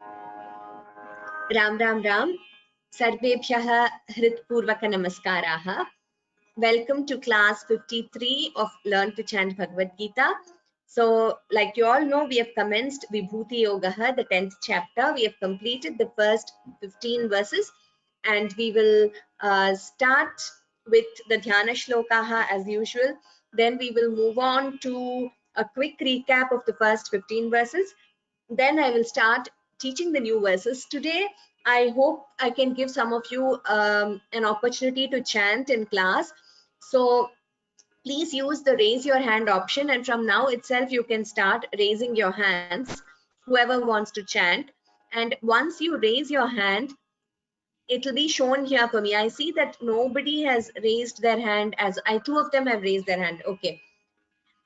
Ram Ram Ram. Sarvebhyah Hritpurvaka Namaskaraha. Welcome to class 53 of Learn to Chant Bhagavad Gita. So, like you all know, we have commenced Vibhuti Yogaha, the 10th chapter. We have completed the first 15 verses, and we will start with the Dhyana Shlokaha as usual. Then we will move on to a quick recap of the first 15 verses. Then I will start teaching the new verses. Today, I hope I can give some of you an opportunity to chant in class. So please use the raise your hand option, and from now itself you can start raising your hands, whoever wants to chant. And once you raise your hand, it will be shown here for me. I see that nobody has raised their hand, as two of them have raised their hand. Okay.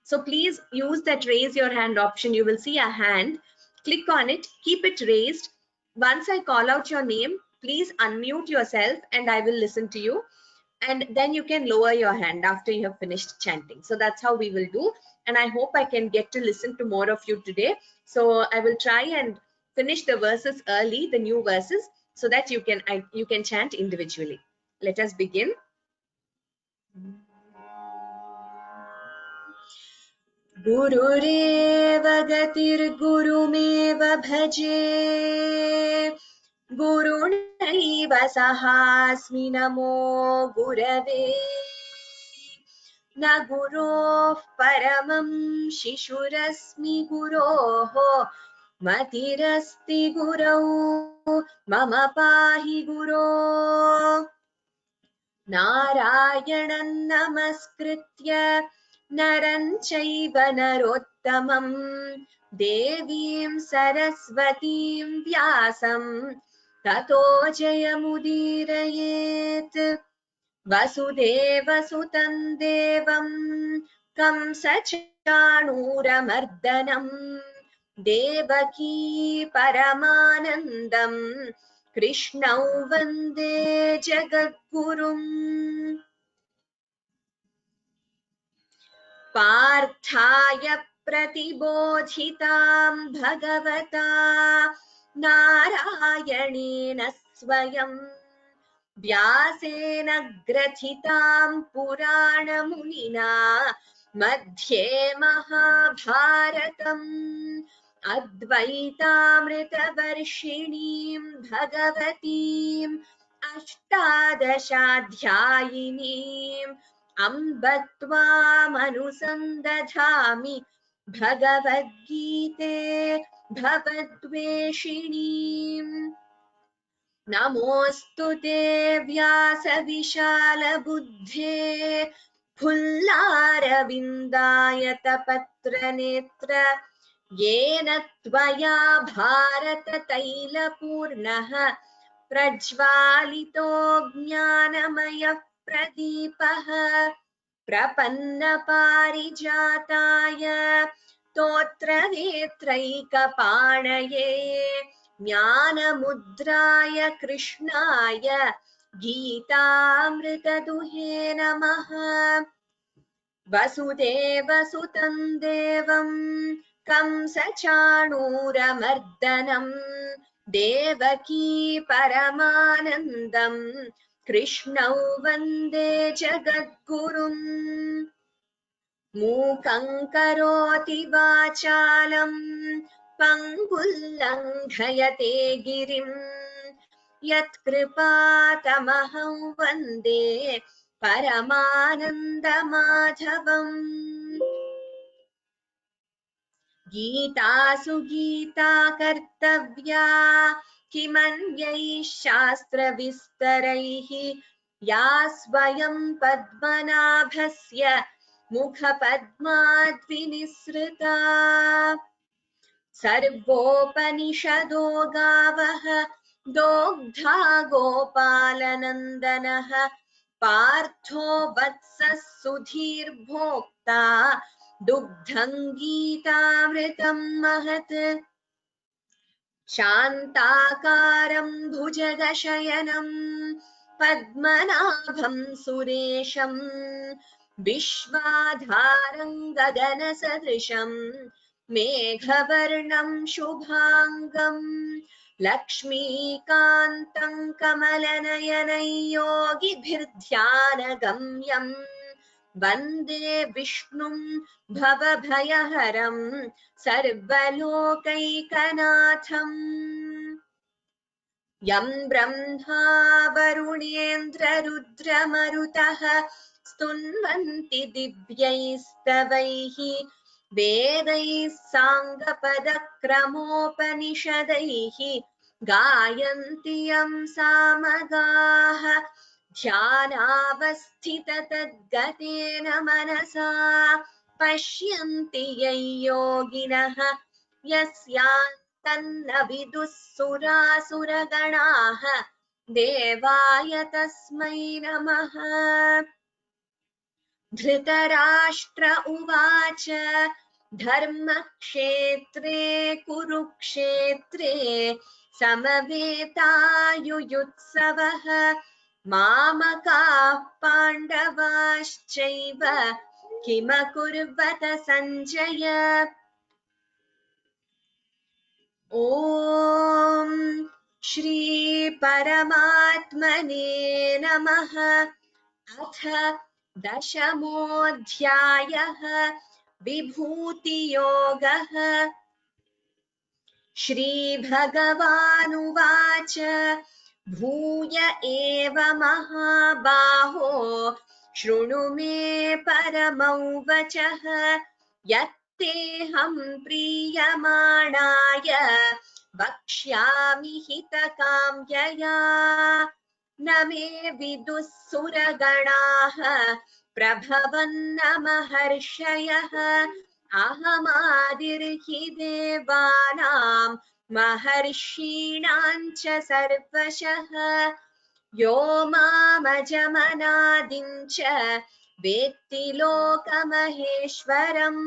So please use that raise your hand option. You will see a hand. Click on it, keep it raised. Once I call out your name, please unmute yourself and I will listen to you. And then you can lower your hand after you have finished chanting. So that's how we will do. And I hope I can get to listen to more of you today. So I will try and finish the verses early, the new verses, so that you can chant individually. Let us begin. गुरुरेव गतिर्गुरुमेव भजे गुरुणैव सहास्मि नमो गुरवे न गुरोः परमं शिशुरस्मि गुरोः मतिरस्ति गुरौ मम पाहि गुरो नारायणं नमस्कृत्य नरं चैव नरोत्तमं देवीं सरस्वतीं व्यासं ततो जयमुदीरयेत् वसुदेवसुतं देवं कंसचाणूरमर्दनं देवकी परमानन्दं कृष्णौ वन्दे जगद्गुरुम् पार्थाय प्रतिबोधितां भगवता नारायणेन स्वयं व्यासेन ग्रथितां पुराणमुनिना मध्ये महाभारतम् अद्वैतामृतवर्षिणीं भगवतीम् अष्टादशाध्यायिनीम् अम्ब त्वामनुसन्दधामि भगवद्गीते भवद्वेषिणीम् नमोऽस्तु ते व्यासविशालबुद्धे फुल्लारविन्दायतपत्रनेत्र येन त्वया भारततैलपूर्णः प्रज्वालितो ज्ञानमयः प्रदीपः प्रपन्नपारिजाताय स्तोत्रवेत्रैकपाणये ज्ञानमुद्राय कृष्णाय गीतामृतदुहे नमः वसुदेवसुतं देवं कंसचाणूरमर्दनं देवकी परमानन्दं कृष्णौ वन्दे जगद्गुरुम् मूकं करोति वाचालं पङ्गुल्लङ्घयते गिरिं यत्कृपातमहं वन्दे परमानन्दमाधवम् गीतासु गीता कर्तव्या किमन्यैः शास्त्रविस्तरैः या स्वयं पद्मनाभस्य मुखपद्माद्विनिसृता सर्वोपनिषदो गावः दोग्धा गोपालनन्दनः पार्थो वत्सः सुधीर्भोक्ता दुग्धं गीतामृतं महत् शान्ताकारं भुजगशयनं पद्मनाभं सुरेशं विश्वाधारं गगनसदृशं मेघवर्णं शुभांगं लक्ष्मीकान्तं कमलनयनं योगिभिर्ध्यानगम्यं वन्दे विष्णुं भवभयहरं सर्वलोकैकनाथम्। यं ब्रह्मा वरुणेन्द्ररुद्रमरुतः स्तुन्वन्ति दिव्यैस्तवैः वेदैः साङ्गपदक्रमोपनिषदैः गायन्ति यं सामगाः ध्यानावस्थिततद्गतेन मनसा पश्यन्ति यं योगिनः यस्यान्तन्न विदुः सुरासुरगणाः देवाय तस्मै नमः। धृतराष्ट्र उवाच धर्मक्षेत्रे कुरुक्षेत्रे समवेतायुयुत्सवः मामकाः पाण्डवाश्चैव किमकुर्वत सञ्जय। ॐ श्री परमात्मने नमः। अथ दशमोऽध्यायः विभूतियोगः। श्रीभगवानुवाच भूय एव महाबाहो शृणु मे परमौ वचः यत्तेऽहं प्रीयमाणाय वक्ष्यामि हितकाम्यया। न मे विदुः सुरगणाः प्रभवन्न महर्षयः अहमादिर्हि देवानां महर्षीणां च सर्वशः। यो मामजमनादिं च वेत्ति लोकमहेश्वरम्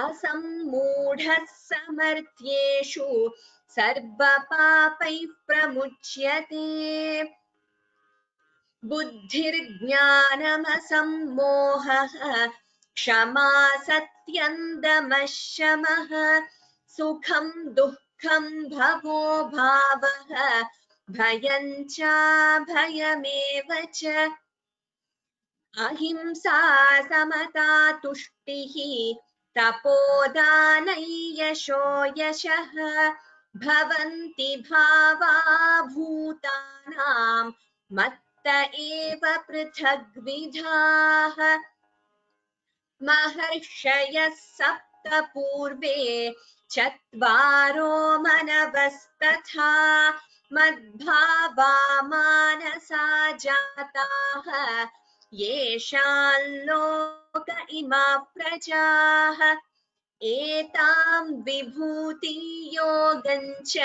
असम्मूढः समर्थ्येषु सर्वपापैः प्रमुच्यते। बुद्धिर्ज्ञानमसम्मोहः क्षमा सत्यं दमः शमः सुखं दुःखं भवो भावः भयं चाभयमेव च। अहिंसा समता तुष्टिः तपोदानै यशो यशः भवन्ति भावा भूतानां मत्त एव पृथग्विधाः। महर्षयः सप्त पूर्वे चत्वारो मनवस्तथा मद्भावा मानसा जाताः येषां लोक इमाः प्रजाः। एतां विभूति योगं च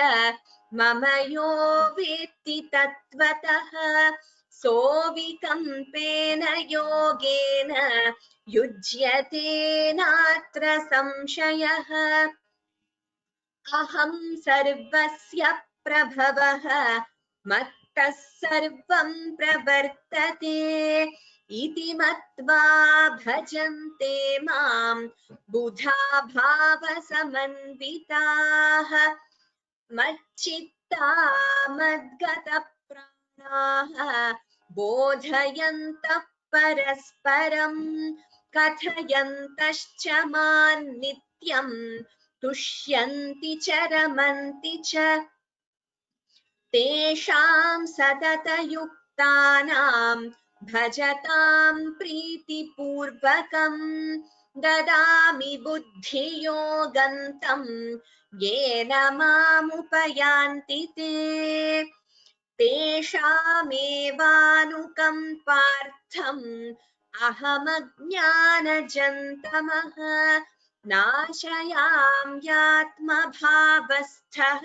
मम यो वेत्ति तत्त्वतः सोऽविकम्पेन योगेन युज्यते नात्र संशयः। अहं सर्वस्य प्रभवः मत्तः सर्वं प्रवर्तते इति मत्वा भजन्ते मां बुधा भावसमन्विताः मच्चित्ता मद्गतप्राणाः बोधयन्तः परस्परं कथयन्तश्च मां नित्यं तुष्यन्ति च रमन्ति च। तेषां सततयुक्तानां भजतां प्रीतिपूर्वकं ददामि बुद्धियोगं तं येन मामुपयान्ति ते। तेषामेवानुकम्पार्थम् अहमज्ञानजन्तमः नाशयाम्यात्मभावस्थः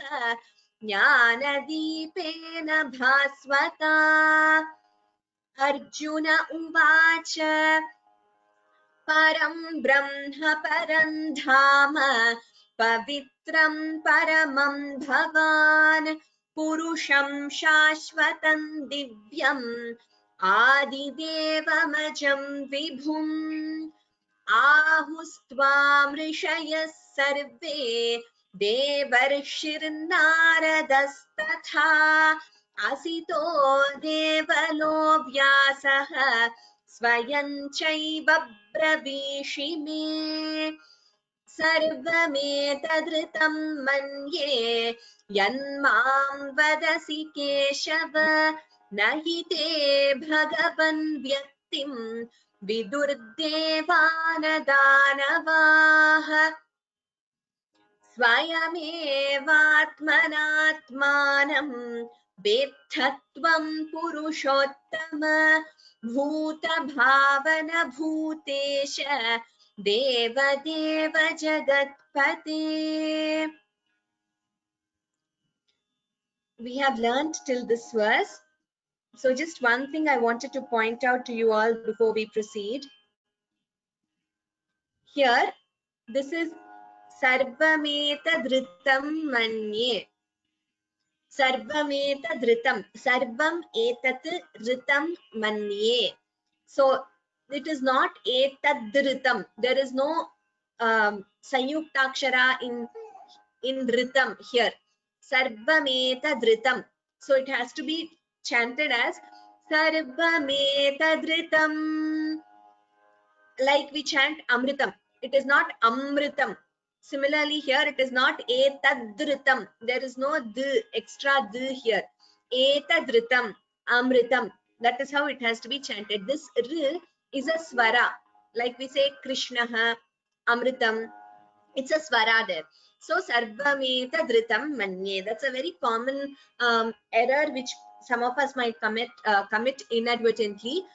ज्ञानदीपेन भास्वता। अर्जुन उवाच परं ब्रह्म परं धाम पवित्रं परमं भवान् पुरुषं शाश्वतं दिव्यम् आदिदेवमजं विभुम् आहुस्त्वां ऋषयः सर्वे देवर्षिर्नारदस्तथा असितो देवलो व्यासः स्वयं चैव ब्रवीषि मे सर्वमेतदृतं मन्ये यन्मां वदसि केशव न हि ते भगवन् व्यक्तिं विदुर्देवानदानवाः स्वयमेवात्मनात्मानं वेत्थत्वं पुरुषोत्तम भूतभावन भूतेश देवदेव जगत्पते. We have learned till this verse. So just one thing I wanted to point out to you all before we proceed. Here, this is Sarvametadritam manye. Sarvametadritam. Sarvam etat ritam manye. So it is not etadritam. There is no Sanyuktakshara in ritam here. Sarvametadritam. So it has to be chanted as Sarvametadritam. Like we chant Amritam. It is not Amritam. Similarly here it is not Etadritam. There is no d, extra d here. Etadritam, Amritam. That is how it has to be chanted. This r is a swara. Like we say Krishnaha, Amritam. It's a swara there. So Sarvametadritam manye. That's a very common error which some of us might commit inadvertently.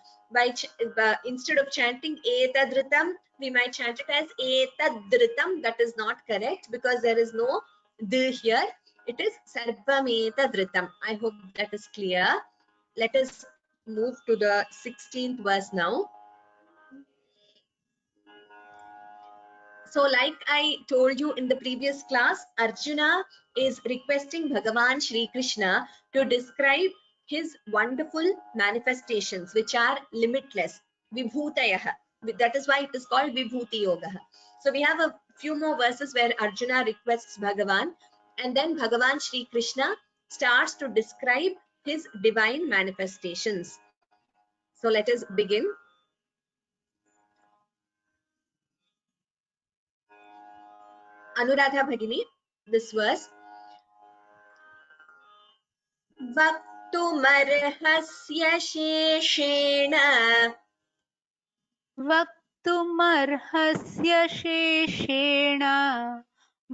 Instead of chanting etadritam, we might chant it as etadritam. That is not correct because there is no d here. It is sarvametadritam. I hope that is clear. Let us move to the 16th verse now. So like I told you in the previous class, Arjuna is requesting Bhagavan Shri Krishna to describe his wonderful manifestations which are limitless, Vibhutayah. That is why it is called Vibhuti Yoga. So we have a few more verses where Arjuna requests Bhagavan, and then Bhagavan Shri Krishna starts to describe his divine manifestations. So let us begin. Anuradha Bhagini, this verse. वक्तुमर्हस्य शेषेण वक्तुमर्हस्य शेषेण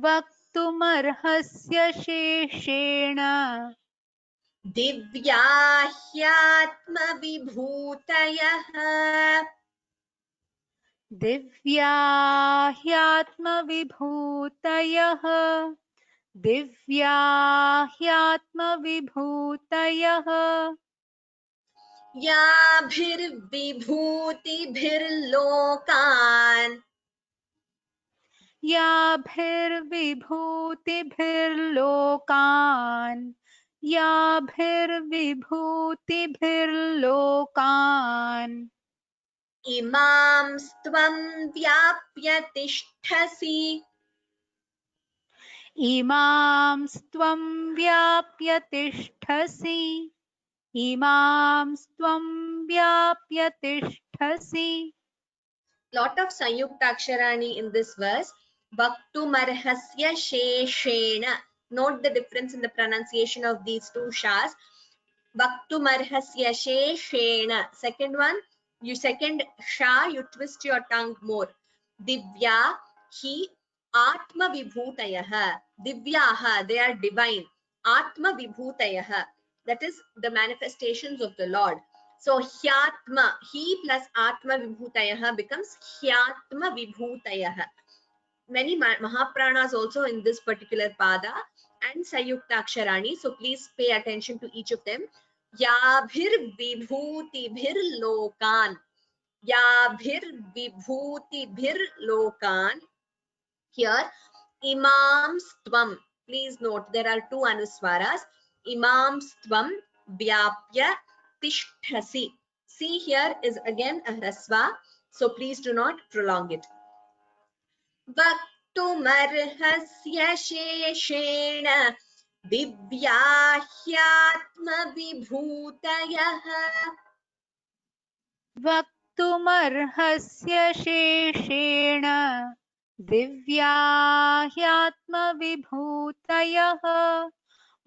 वक्तुमर्हस्य शेषेण दिव्या ह्यात्मविभूतयः दिव्या ह्यात्मविभूतयः दिव्या ह्यात्मविभूतयः याभिर्विभूतिभिर्लोकान् याभिर्विभूतिभिर्लोकान् याभिर्विभूतिभिर्लोकान् इमांस्त्वं व्याप्य तिष्ठसि इमांस्त्वं व्याप्य तिष्ठसि इमांस्त्वं व्याप्य तिष्ठसि. Lot of Sanyuktaksharani in this verse. Bhaktumarhasya sheshena. Note the difference in the pronunciation of these two shas. Bhaktumarhasya sheshena. Second one, second sha, you twist your tongue more. Divya hi atma vibhutayah. Divyaha, they are divine. Atma vibhutayah. That is the manifestations of the Lord. So hyatma, he plus atma vibhutayah becomes hyatma vibhutayah. Many Mahapranas also in this particular pada and Sayuktaksharani. So please pay attention to each of them. Yabhir vibhuti bhir lokan. Yabhir vibhuti bhir lokan. Here, imamstvam. Please note there are two anuswaras. Imamstvam vyapya tishthasi. See here is again a hrasva. So please do not prolong it. वक्तुमर्हस्य शेषेण दिव्या ह्यात्मविभूतयः वक्तुमर्हस्य शेषेण दिव्या ह्यात्मविभूतयः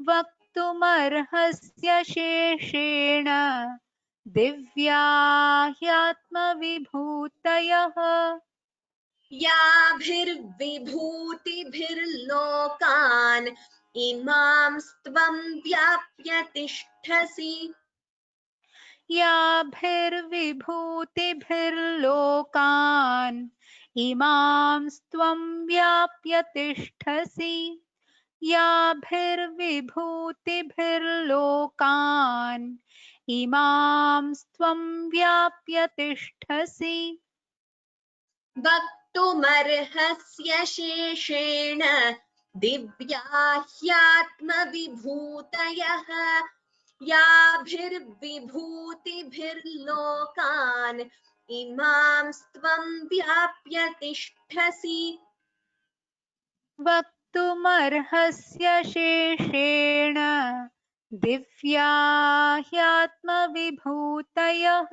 वक्तुमर्हस्य शेषेण दिव्या ह्यात्मविभूतयः याभिर्विभूतिभिर्लोकान् इमांस्त्वं व्याप्य तिष्ठसि याभिर्विभूतिभिर्लोकान् इमांस्त्वं व्याप्य तिष्ठसि याभिर्विभूतिभिर्लोकान् इमांस्त्वं व्याप्य तिष्ठसि वक्तुमर्हस्य शेषेण दिव्या ह्यात्मविभूतयः याभिर्विभूतिभिर्लोकान् इमांस्त्वं व्याप्य तिष्ठसि वक्तुमर्हस्य शेषेण दिव्या ह्यात्मविभूतयः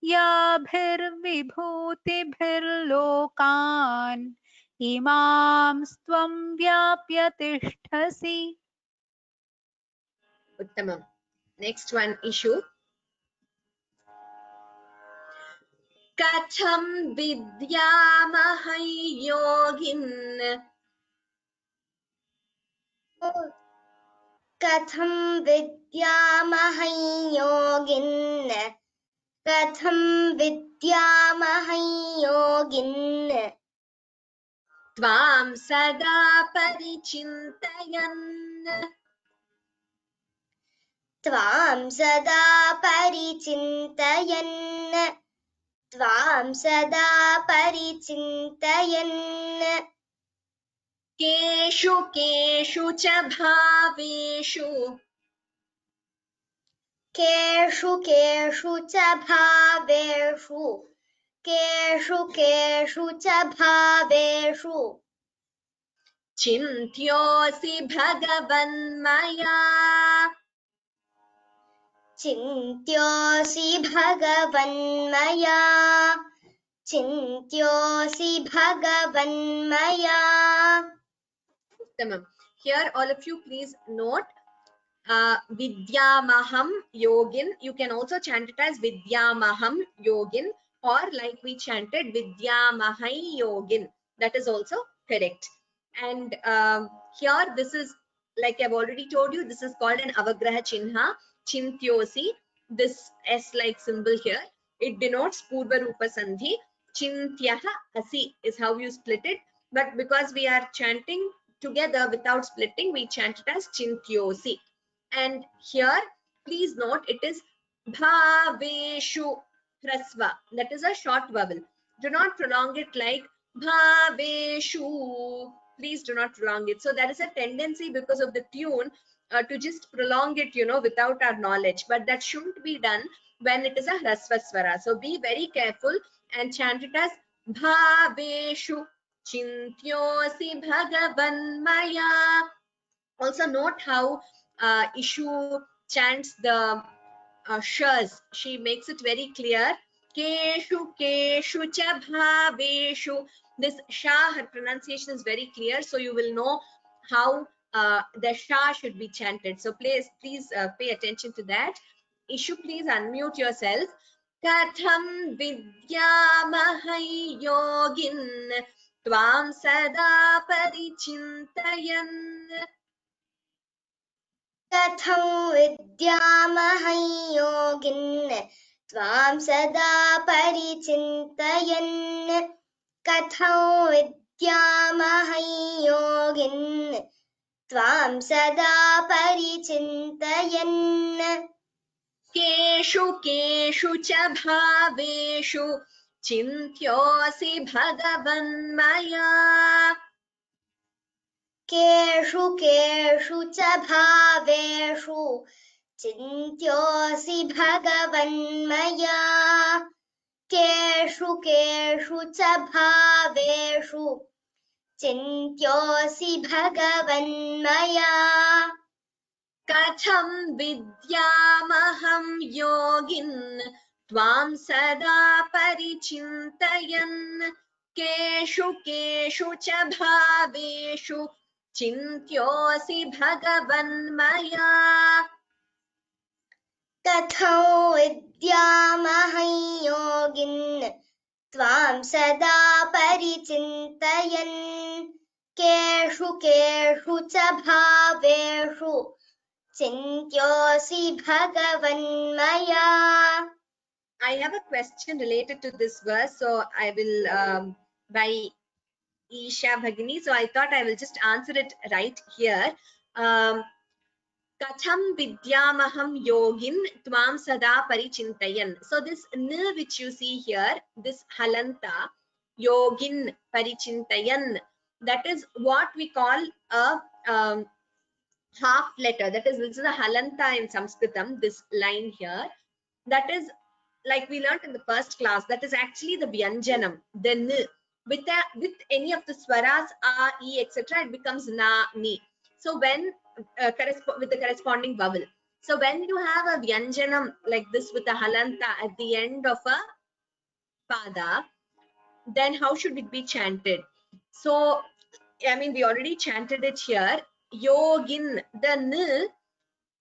याभिर्विभूतिभिर्लोकान् इमांस्त्वं व्याप्य तिष्ठसि उत्तमम् नेक्स्ट वन इशू कथं विद्यामहं योगिन् कथं विद्यामहं योगिन् कथं विद्यामहं योगिन् त्वां सदा परिचिन्तयन् त्वां सदा परिचिन्तयन् त्वां सदा परिचिन्तयन् केषु केषु च भावेषु केषु केषु च भावेषु केषु केषु च भावेषु चिन्त्योऽसि भगवन्मया चिन्त्योऽसि भगवन्मया चिन्त्योऽसि भगवन्मया Uttamam. Here all of you please note Vidyamaham Yogin. You can also chant it as Vidyamaham Yogin or like we chanted Vidyamahai Yogin. That is also correct. And here this is like I've already told you, this is called an Avagraha Chinha, Chintyosi. This S-like symbol here, it denotes Purva Rupa Sandhi. Chintyaha Asi is how you split it. But because we are chanting together without splitting, we chant it as Chintyosi. And here, please note, it is Bhaveshu Hrasva. That is a short vowel. Do not prolong it like Bhaveshu. Please do not prolong it. So there is a tendency because of the tune to just prolong it, without our knowledge. But that shouldn't be done when it is a Hrasva Swara. So be very careful and chant it as Bhaveshu Chintyosi Bhagavanmaya. Also note how Ishu chants the shas. She makes it very clear. Keshu keshu cha bhaveshu. This sha, her pronunciation is very clear, so you will know how the sha should be chanted. So please pay attention to that. Ishu, please unmute yourself. Katham vidyamahai yogin tvam sada parichintayan. कथं विद्यामहं योगिन् त्वां सदा परिचिन्तयन् कथं विद्यामहं योगिन् त्वां सदा परिचिन्तयन् केषु केषु च भावेषु चिन्त्योऽसि भगवन्मया केषु केषु च भावेषु चिन्त्योऽसि भगवन्मया केषु केषु च भावेषु चिन्त्योऽसि भगवन्मया कथं विद्यामहं योगिन् त्वां सदा परिचिन्तयन् केषु केषु च भावेषु चिन्त्योऽसि भगवन्मया कथं विद्यामहं योगिन् त्वां सदा परिचिन्तयन् केषु केषु च भावेषु चिन्त्योऽसि भगवन्मया. I have a question related to this verse, so I will by Isha Bhagini. So I thought I will just answer it right here. Katham vidyamaham yogin tvam sada parichintayan. So this n which you see here, this halanta, yogin parichintayan, that is what we call a half letter. That is, this is a halanta in Sanskritam, this line here. That is, like we learned in the first class, that is actually the vyanjanam, the n. With any of the swaras, a, e, etc., it becomes na, ni. So when with the corresponding vowel. So when you have a vyanjanam like this with a halanta at the end of a pada, then how should it be chanted? So, I mean, we already chanted it here. Yogin, the n,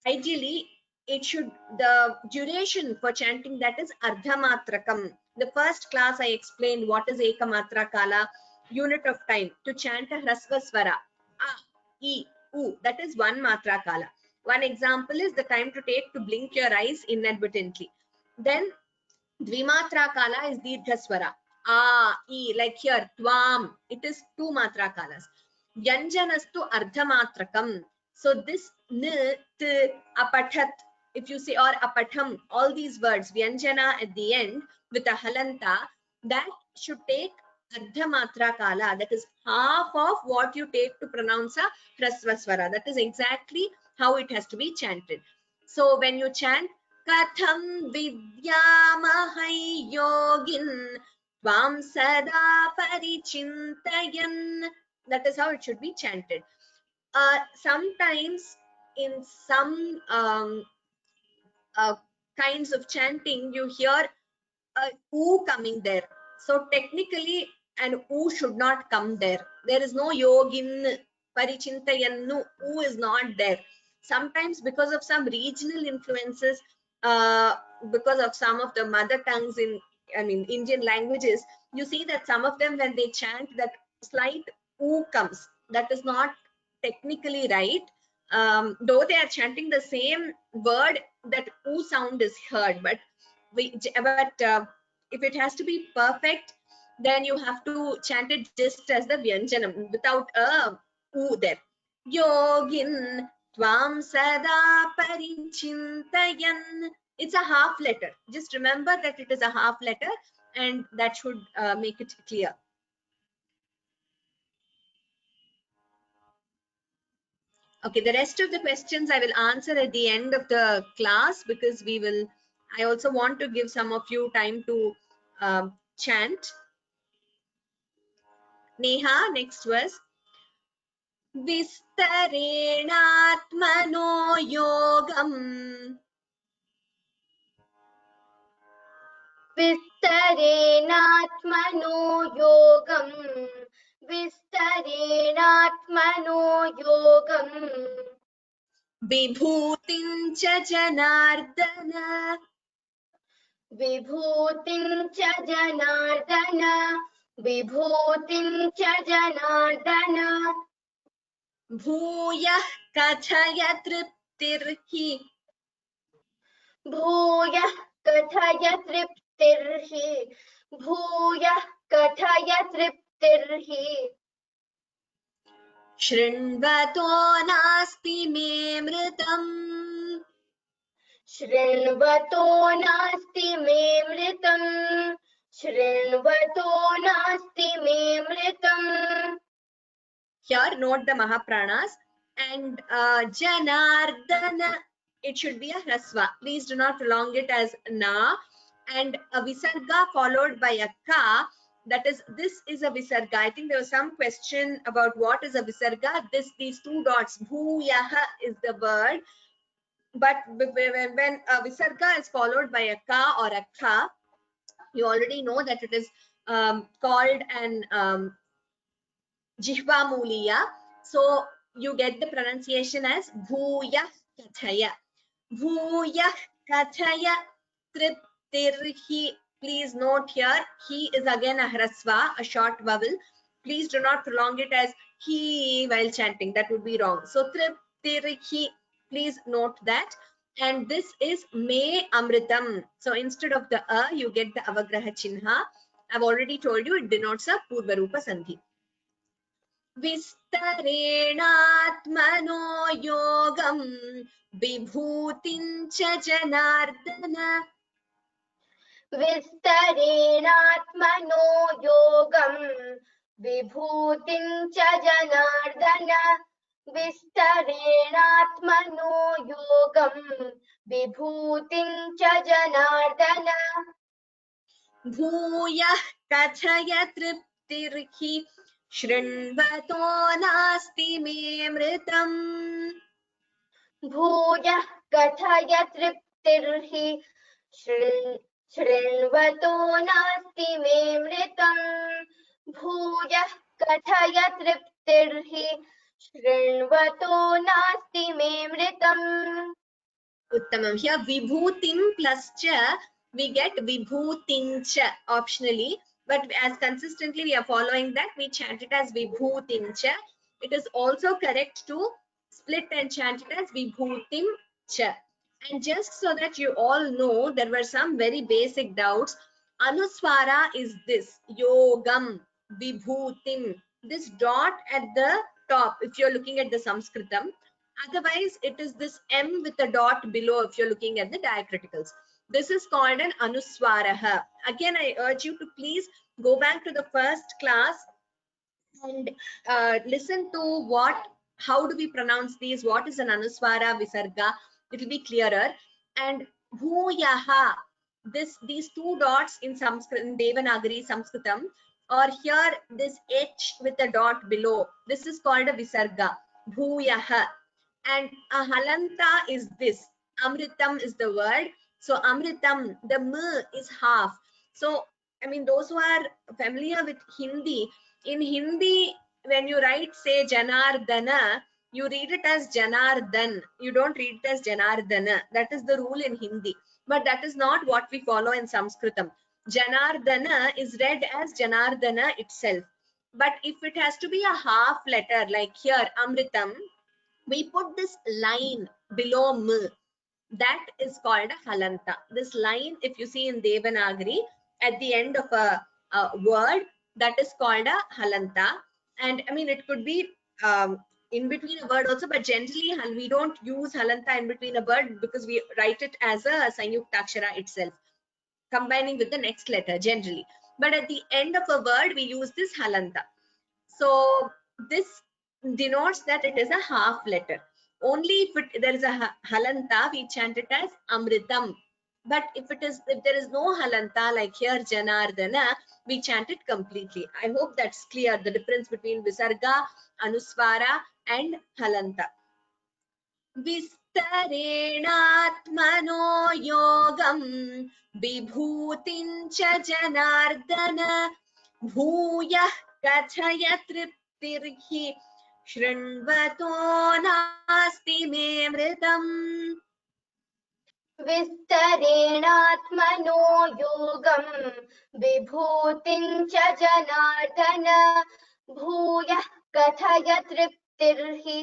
ideally, it should, the duration for chanting that is ardhamatrakam. The first class I explained what is ekamatra kala, unit of time to chant a hrasva swara, a, e, u, that is one matra kala. One example is the time to take to blink your eyes inadvertently. Then dvimatra kala is dirgha swara, a, e, like here tvam, it is two matra kalas. Vyanjanastu ardhamatrakam. So this n, t, apathat, if you say, or apatham, all these words, vyanjana at the end with a halanta, that should take ardhamatra kala. That is half of what you take to pronounce a hrasva swara. That is exactly how it has to be chanted. So when you chant, Katham vidyamahai yogin tvam sada parichintayan, that is how it should be chanted. Sometimes in some kinds of chanting, you hear a u coming there. So technically, an u should not come there. There is no yogin parichintayannu, u is not there. Sometimes because of some regional influences, because of some of the mother tongues in, I mean, Indian languages, you see that some of them, when they chant, that slight u comes. That is not technically right. Though they are chanting the same word, that u sound is heard, but if it has to be perfect, then you have to chant it just as the vyanjanam without a u there. Yogin tvam sada parichintayan. It's a half letter. Just remember that it is a half letter, and that should make it clear. Okay, the rest of the questions I will answer at the end of the class, because I also want to give some of you time to chant. Neha, next verse. Vistarenatmano yogam. विस्तरेणात्मनो योगम् विस्तरेणात्मनो योगम् Vibhutin cha janardana. विभूतिं च जनार्दन विभूतिं च Janardan Bhuyah kathaya triptirhi. भूयः कथय तृप्तिर्हि भूयः कथय तृप्तिर्हि Shrinvato nasti me mritam. शृण्वतो नास्ति मे मृतम् शृण्वतो नास्ति मे मृतम्. Here note the Mahapranas, and Janardana, it should be a hrasva. Please do not prolong it as na, and a visarga followed by a ka that is, this is a visarga. I think there was some question about what is a visarga. These two dots, bhuyaha is the word, but when a visarga is followed by a ka or a kha, you already know that it is called an jihva muliya. So you get the pronunciation as bhuyah kathaya. Bhuyah kathaya triptirhi. Please note here, he is again a hrasva, a short vowel. Please do not prolong it as he while chanting. That would be wrong. So triptirhi, please note that. And this is me amritam. So instead of the a, you get the avagraha chinha. I've already told you it denotes a purva rupa sandhi. विस्तरेणात्मनो योगं विभूतिं च जनार्दन. विस्तरेणात्मनो योगं विभूतिं च जनार्दन. विस्तरेणात्मनो योगं विभूतिं च जनार्दन. भूयः कथय तृप्तिर्हि शृण्वतो नास्ति मे मृतम्. भूयः कथय तृप्तिर्हि शृण्वतो नास्ति मे मृतम्. भूयः कथय तृप्तिर्हि शृण्वतो नास्ति मे मृतम्. Uttamam. Here vibhutim plus cha, we get vibhutin cha optionally, but as consistently we are following that, we chant it as vibhutin cha. It is also correct to split and chant it as vibhutim cha. And just so that you all know, there were some very basic doubts. Anuswara is this, yogam, vibhutim, this dot at the top if you're looking at the Sanskritam. Otherwise, it is this M with a dot below if you're looking at the diacriticals. This is called an anuswaraha. Again, I urge you to please go back to the first class and listen to how do we pronounce these, what is an anuswara, visarga, it will be clearer. And bhuyaha, these two dots in Sanskrit, in Devanagari Sanskritam, or here this H with a dot below, this is called a visarga, bhuyaha. And a halanta is this, amritam is the word. So amritam, the m is half. So I mean, those who are familiar with Hindi, in Hindi, when you write, say, Janardana, you read it as Janardan. You don't read it as Janardana. That is the rule in Hindi. But that is not what we follow in Sanskritam. Janardana is read as Janardana itself. But if it has to be a half letter, like here, Amritam, we put this line below m. That is called a halanta. This line, if you see in Devanagari, at the end of a word, that is called a halanta. And I mean, it could be in between a word also, but generally we don't use halanta in between a word because we write it as a sanyuktakshara itself, combining with the next letter generally. But at the end of a word, we use this halanta. So this denotes that it is a half letter. Only if there is a halanta, we chant it as amritam. But if there is no halanta, like here Janardana, we chant it completely. I hope that's clear, the difference between visarga, anuswara and halanta. Vistarenatmano yogam vibhutin cha janardana bhuyah kathaya triptirhi shrinvato nasti me mritam. विस्तरेणात्मनो योगं विभूतिं च जनार्दन. भूयः कथय तृप्तिर्हि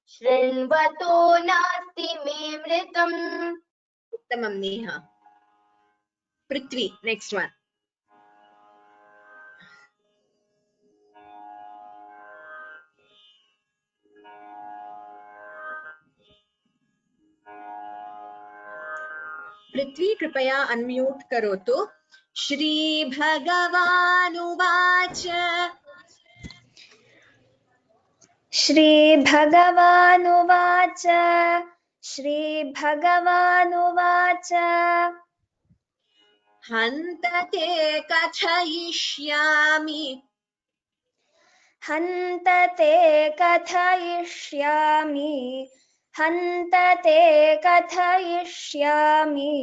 शृण्वतो नास्ति मे मृतम्. Uttamam Neha. Prithvi, next one. पृथ्वी कृपया unmute करोतु. श्री भगवानुवाच श्रीभगवानुवाच श्रीभगवानुवाच हन्त ते कथयिष्यामि हन्त ते कथयिष्यामि हन्त ते कथयिष्यामि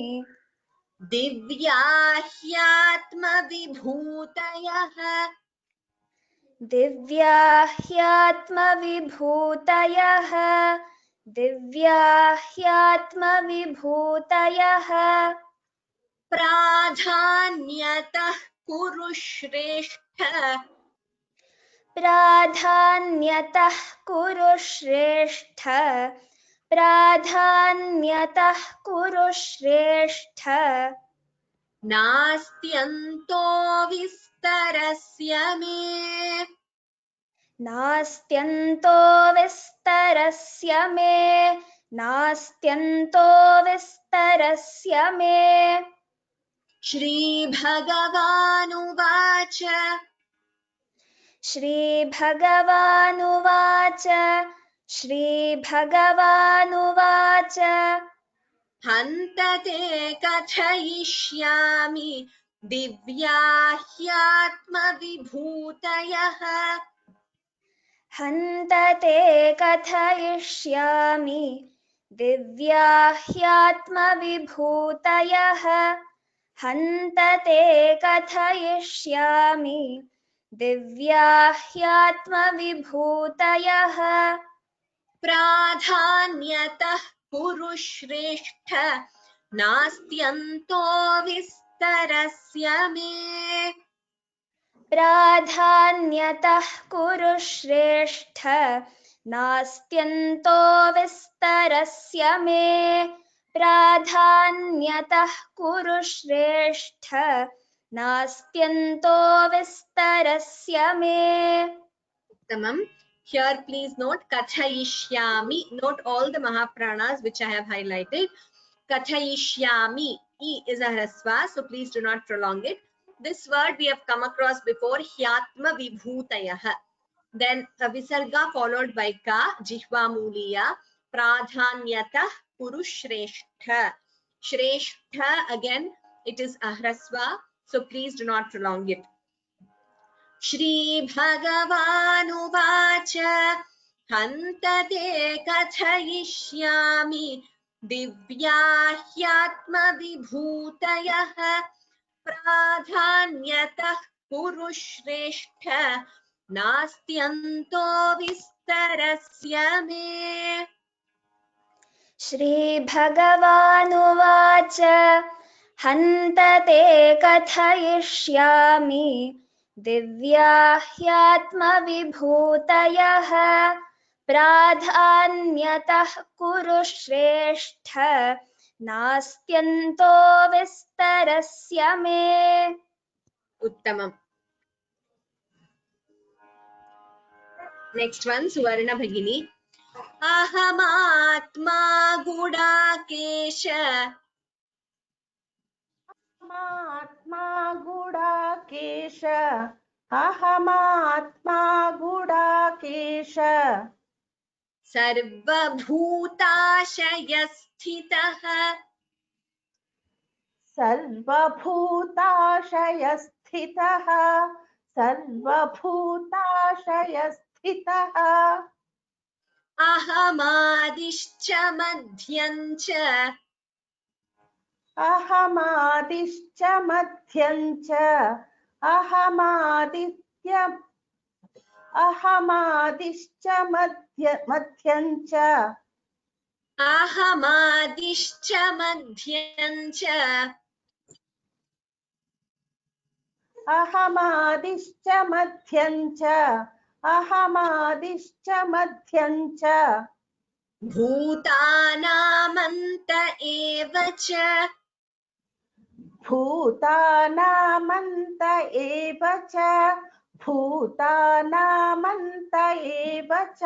दिव्या ह्यात्मविभूतयः दिव्या ह्यात्मविभूतयः दिव्या ह्यात्मविभूतयः प्राधान्यतः कुरु श्रेष्ठ प्राधान्यतः कुरु श्रेष्ठ प्राधान्यतः कुरु श्रेष्ठ नास्त्यन्तो विस्तरस्य मे नास्त्यन्तो विस्तरस्य मे नास्त्यन्तो विस्तरस्य मे श्रीभगवानुवाच श्रीभगवानुवाच श्रीभगवानुवाच हन्त ते कथयिष्यामि दिव्या ह्यात्मविभूतयः हन्त ते कथयिष्यामि दिव्या ह्यात्मविभूतयः हन्त ते कथयिष्यामि दिव्या ह्यात्मविभूतयः प्राधान्यतः कुरु श्रेष्ठ नास्त्यन्तो विस्तरस्य मे प्राधान्यतः कुरु श्रेष्ठ नास्त्यन्तो विस्तरस्य मे प्राधान्यतः कुरु श्रेष्ठ नास्त्यन्तो विस्तरस्य मे Tamam. Here please note kathayishyami. Note all the mahapranas which I have highlighted. Kathayishyami. E is a hrasva, so please do not prolong it. This word we have come across before, hyatma vibhutayah. Then a visarga followed by ka, jihva muliya, pradhanyatah kuru shreshtha. Shreshtha again, it is a hrasva, so please do not prolong it. श्रीभगवानुवाच हन्त ते कथयिष्यामि दिव्या ह्यात्मविभूतयः प्राधान्यतः कुरु श्रेष्ठ नास्त्यन्तो विस्तरस्य मे श्रीभगवानुवाच हन्त ते कथयिष्यामि दिव्या ह्यात्मविभूतयः प्राधान्यतः कुरु श्रेष्ठ नास्त्यन्तो विस्तरस्य मे उत्तमम्. Next one, Suvarna Bhagini. अहमात्मा गुडाकेश अहमात्मा गुडाकेश अहमात्मा गुडाकेश सर्वभूताशयस्थितः सर्वभूताशयस्थितः सर्वभूताशयस्थितः अहमादिश्च मध्यं च अहमादिश्च मध्यं च अहमादिश्च मध्यं च अहमादिश्च मध्यं च अहमादिश्च मध्यं च अहमादिश्च मध्यं च भूतानामन्त एव च भूतानामन्त एव च भूतानामन्त एव च.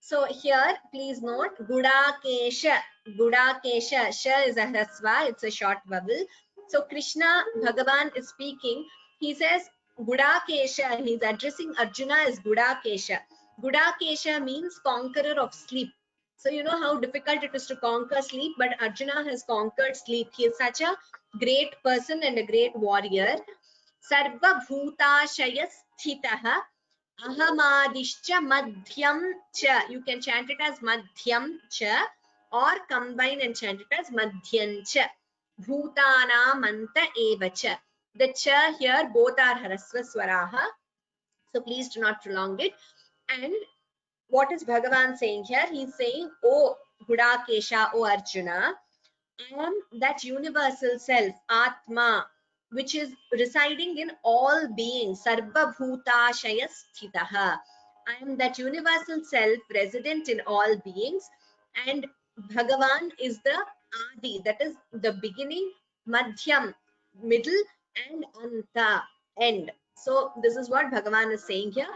So here please note Gudakesha. Gudakesha, sha is a hrasva, it's a short vowel. So Krishna Bhagavan is speaking. He says Gudakesha, and he's addressing Arjuna as Gudakesha. Gudakesha means conqueror of sleep. So you know how difficult it is to conquer sleep, but Arjuna has conquered sleep. He is such a great person and a great warrior. Sarva bhutashaya sthitaha ahamadishcha madhyam cha. You can chant it as madhyam cha or combine and chant it as madhyam cha. Bhutanamanta eva cha. The cha here both are harasva swaraha. So please do not prolong it. And what is Bhagavan saying here? He's saying, O Gudakesha, O Arjuna, I am that universal self, Atma, which is residing in all beings, Sarva Bhuta Shaya Sthitaha. I am that universal self resident in all beings, and Bhagavan is the Adi, that is the beginning, Madhyam, middle, and Anta, end. So this is what Bhagavan is saying here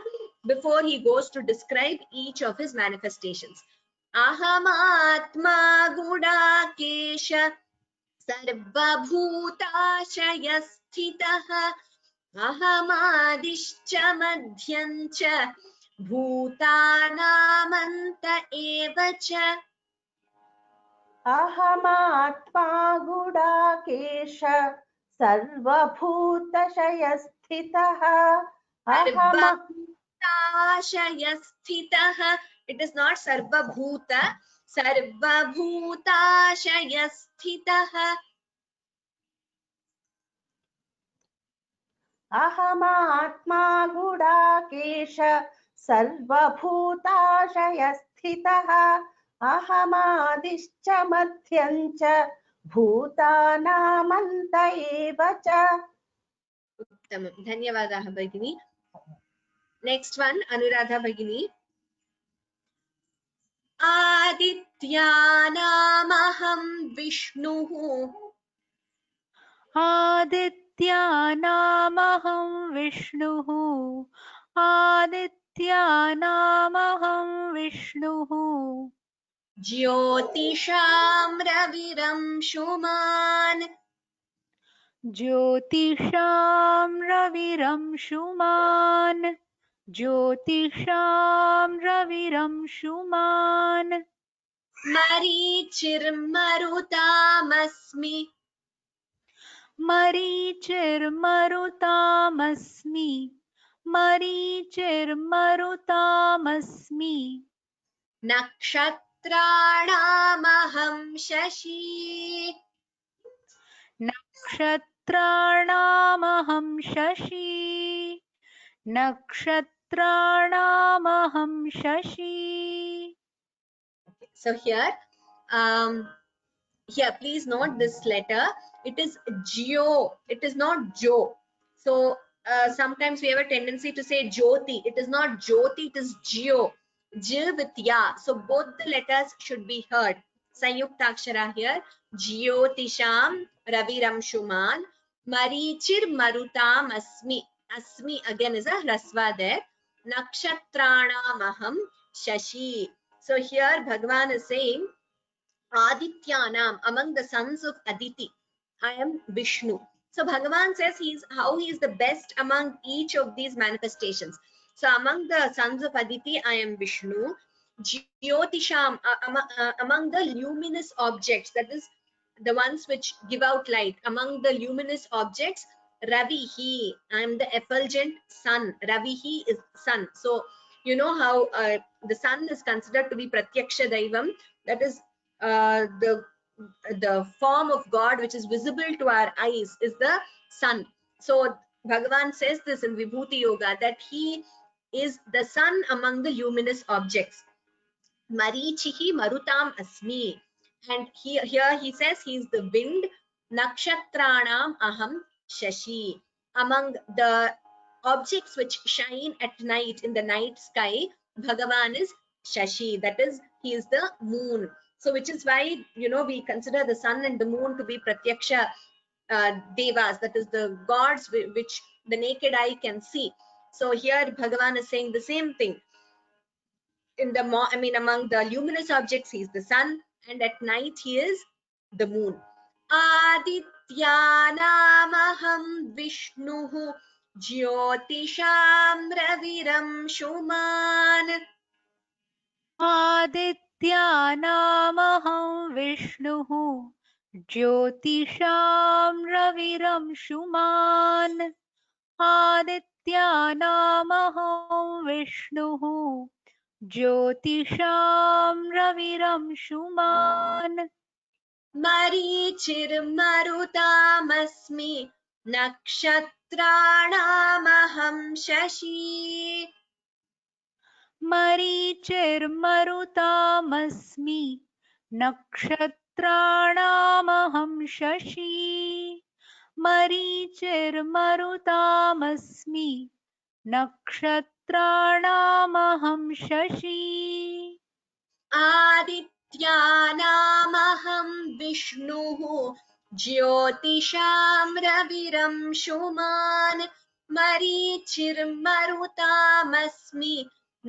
before he goes to describe each of his manifestations. Ahamatma Gudakesha Sarvabhutashayassthitah Ahamadishcha Madhyancha Bhutanamanta eva cha. अहमात्मा गुडाकेश सर्वभूतशयस्थितः अहम Sarvabhutashayasthitah. It is not Sarvabhuta. Sarvabhutashayasthitah. अहमात्मा गुडाकेश सर्वभूताशयस्थितः अहमादिश्च मध्यं च भूतानामन्त एव च. Uttamam. Dhanyavadaha Bhagini. Next one, Anuradha Bhagini. Adityanamaham Vishnuhu. आदित्यानामहं विष्णुः आदित्यानामहं विष्णुः Jyotisham Raviram Shuman. ज्योतिषां रविरंशुमान् ज्योतिषां रविरंशुमान् Marichirmarutamasmi. मरीचिर्मरुतामस्मि मरीचिर्मरुतामस्मि Nakshatranamaham Shashi. नक्षत्राणामहं शशी नक्षत्राणामहं शशी. So here, please note this letter. It is Geo. It is not Jo. So sometimes we have a tendency to say Jyoti. It is not Jyoti. It is Geo. J with Ya. So both the letters should be heard. Sanyuktakshara here. Jyotisham Raviram Shuman. Marichir Marutam Asmi. Asmi again is a Rasva there. Nakshatranamaham Shashi. So here Bhagavan is saying, Adityanam, among the sons of Aditi, I am Vishnu. So Bhagavan says he is the best among each of these manifestations. So among the sons of Aditi, I am Vishnu. Jyotisham, among the luminous objects, that is the ones which give out light. Among the luminous objects, Ravihi, I am the effulgent sun. Ravihi is sun. So you know how the sun is considered to be Pratyaksha Daivam, that is the form of God which is visible to our eyes is the sun. So Bhagavan says this in Vibhuti Yoga, that he is the sun among the luminous objects. Marichihi Marutam Asmi. And here he says he is the wind. Nakshatranam Aham Shashi. Among the objects which shine at night in the night sky, Bhagavan is Shashi. That is, he is the moon. So which is why, you know, we consider the sun and the moon to be Pratyaksha Devas, that is the gods which the naked eye can see. So here Bhagavan is saying the same thing. Among the luminous objects, he is the sun, and at night he is the moon. Adityanamaham Vishnuhu Jyotisham Raviram Shuman. आदित्यानामहं विष्णुः ज्योतिषां रविरंशुमान् आदित्यानामहं विष्णुः ज्योतिषां रविरंशुमान् मरीचिर्मरुतामस्मि नक्षत्राणामहं शशी मरीचिर्मरुतामस्मि नक्षत्राणामहं शशी मरीचिर्मरुतामस्मि नक्षत्राणामहं शशी आदित्यानामहं विष्णुः ज्योतिषां रविरंशुमान् मरीचिर्मरुतामस्मि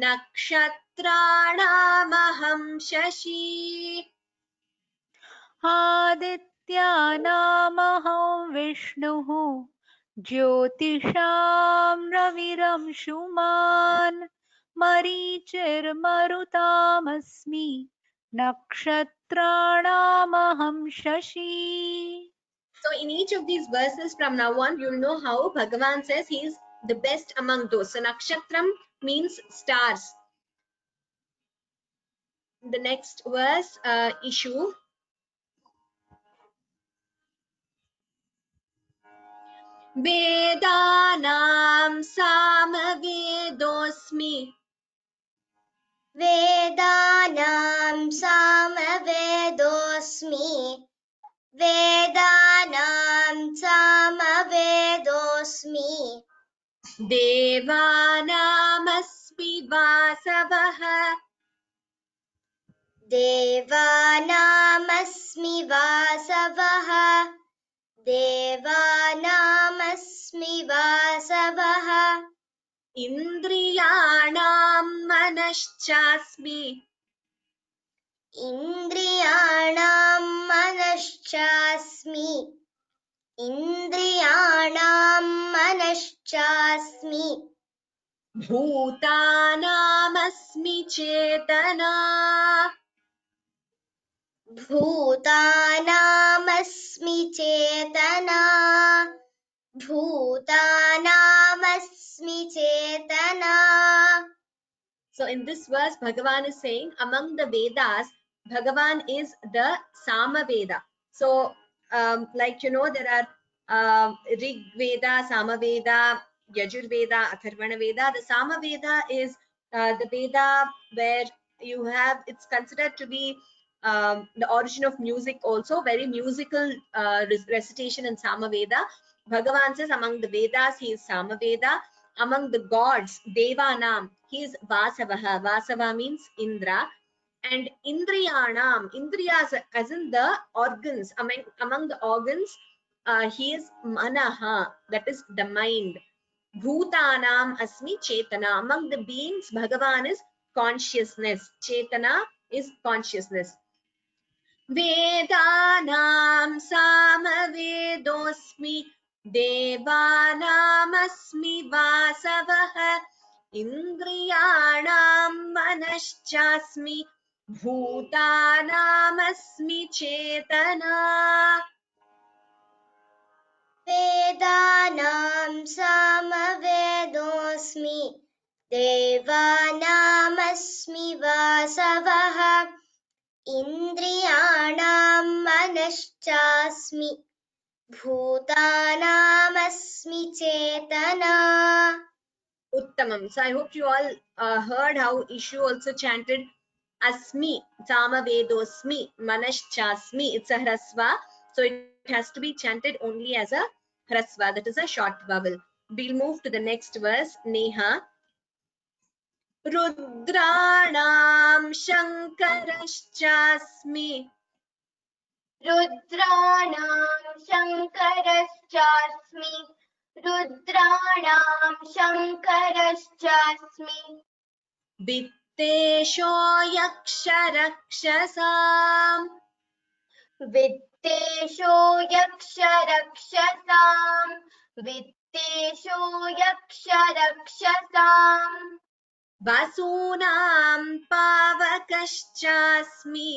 नक्षत्राणामहं शशी आदित्यानामहं विष्णुः ज्योतिषां रविरंशुमान् मरीचिर्मरुतामस्मि नक्षत्राणामहं शशी. So in each of these verses from now on, you'll know how Bhagavan says he is the best among those. So nakshatram means stars. The next verse, issue. Vedanam samvedosmi. वेदानां सामवेदोऽस्मि वेदानां सामवेदोऽस्मि Devanamasmi vasavah. देवानामस्मि वासवः देवानामस्मि वासवः Indriyanam manashchasmi. इन्द्रियाणां मनश्चास्मि इन्द्रियाणां मनश्चास्मि Bhutanamasmi chetana. भूतानामस्मि चेतना भूतानामस्मि चेतना. So in this verse, Bhagavan is saying among the Vedas, Bhagavan is the Samaveda. So like you know, there are Rig Veda, Samaveda, Yajurveda, Atharvana Veda. The Samaveda is the Veda where you have, it's considered to be the origin of music also, very musical recitation in Samaveda. Bhagavan says among the Vedas, he is Samaveda. Among the gods, Devanam, he is Vasavaha. Vasava means Indra. And Indriyanam, Indriyas as in the organs. Among the organs, he is Manaha, that is the mind. Bhutanam asmi Chetana. Among the beings, Bhagavan is consciousness. Chetana is consciousness. Vedanam samavedosmi Devanamasmi vasavah Indriyanam manashchasmi Bhutanamasmi chetana. वेदानां सामवेदोऽस्मि देवानामस्मि वासवः इन्द्रियाणां मनश्चास्मि भूतानामस्मि चेतना. Uttamam. So I hope you all heard how Ishu also chanted Asmi, Samavedosmi, Manashchasmi. It's a hrasva. So it has to be chanted only as a hrasva. That is a short vowel. We'll move to the next verse. Neha. Rudranam Shankarashchasmi. रुद्राणां शङ्करश्चास्मि रुद्राणां शङ्करश्चास्मि Vittesho Yaksharakshasam. वित्तेषो यक्षरक्षसां वित्तेषो यक्षरक्षसां वसूनां पावकश्चास्मि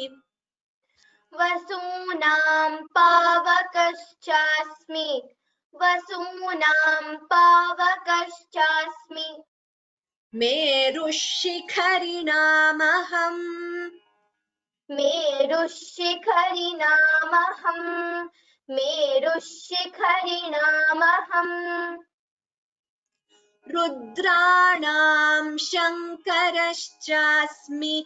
वसूनां पावकश्चास्मि वसूनां पावकश्चास्मि मेरुशिखरिणामहम् मेरुशिखरिणामहम् मेरुशिखरिणामहम् रुद्राणां शङ्करश्चास्मि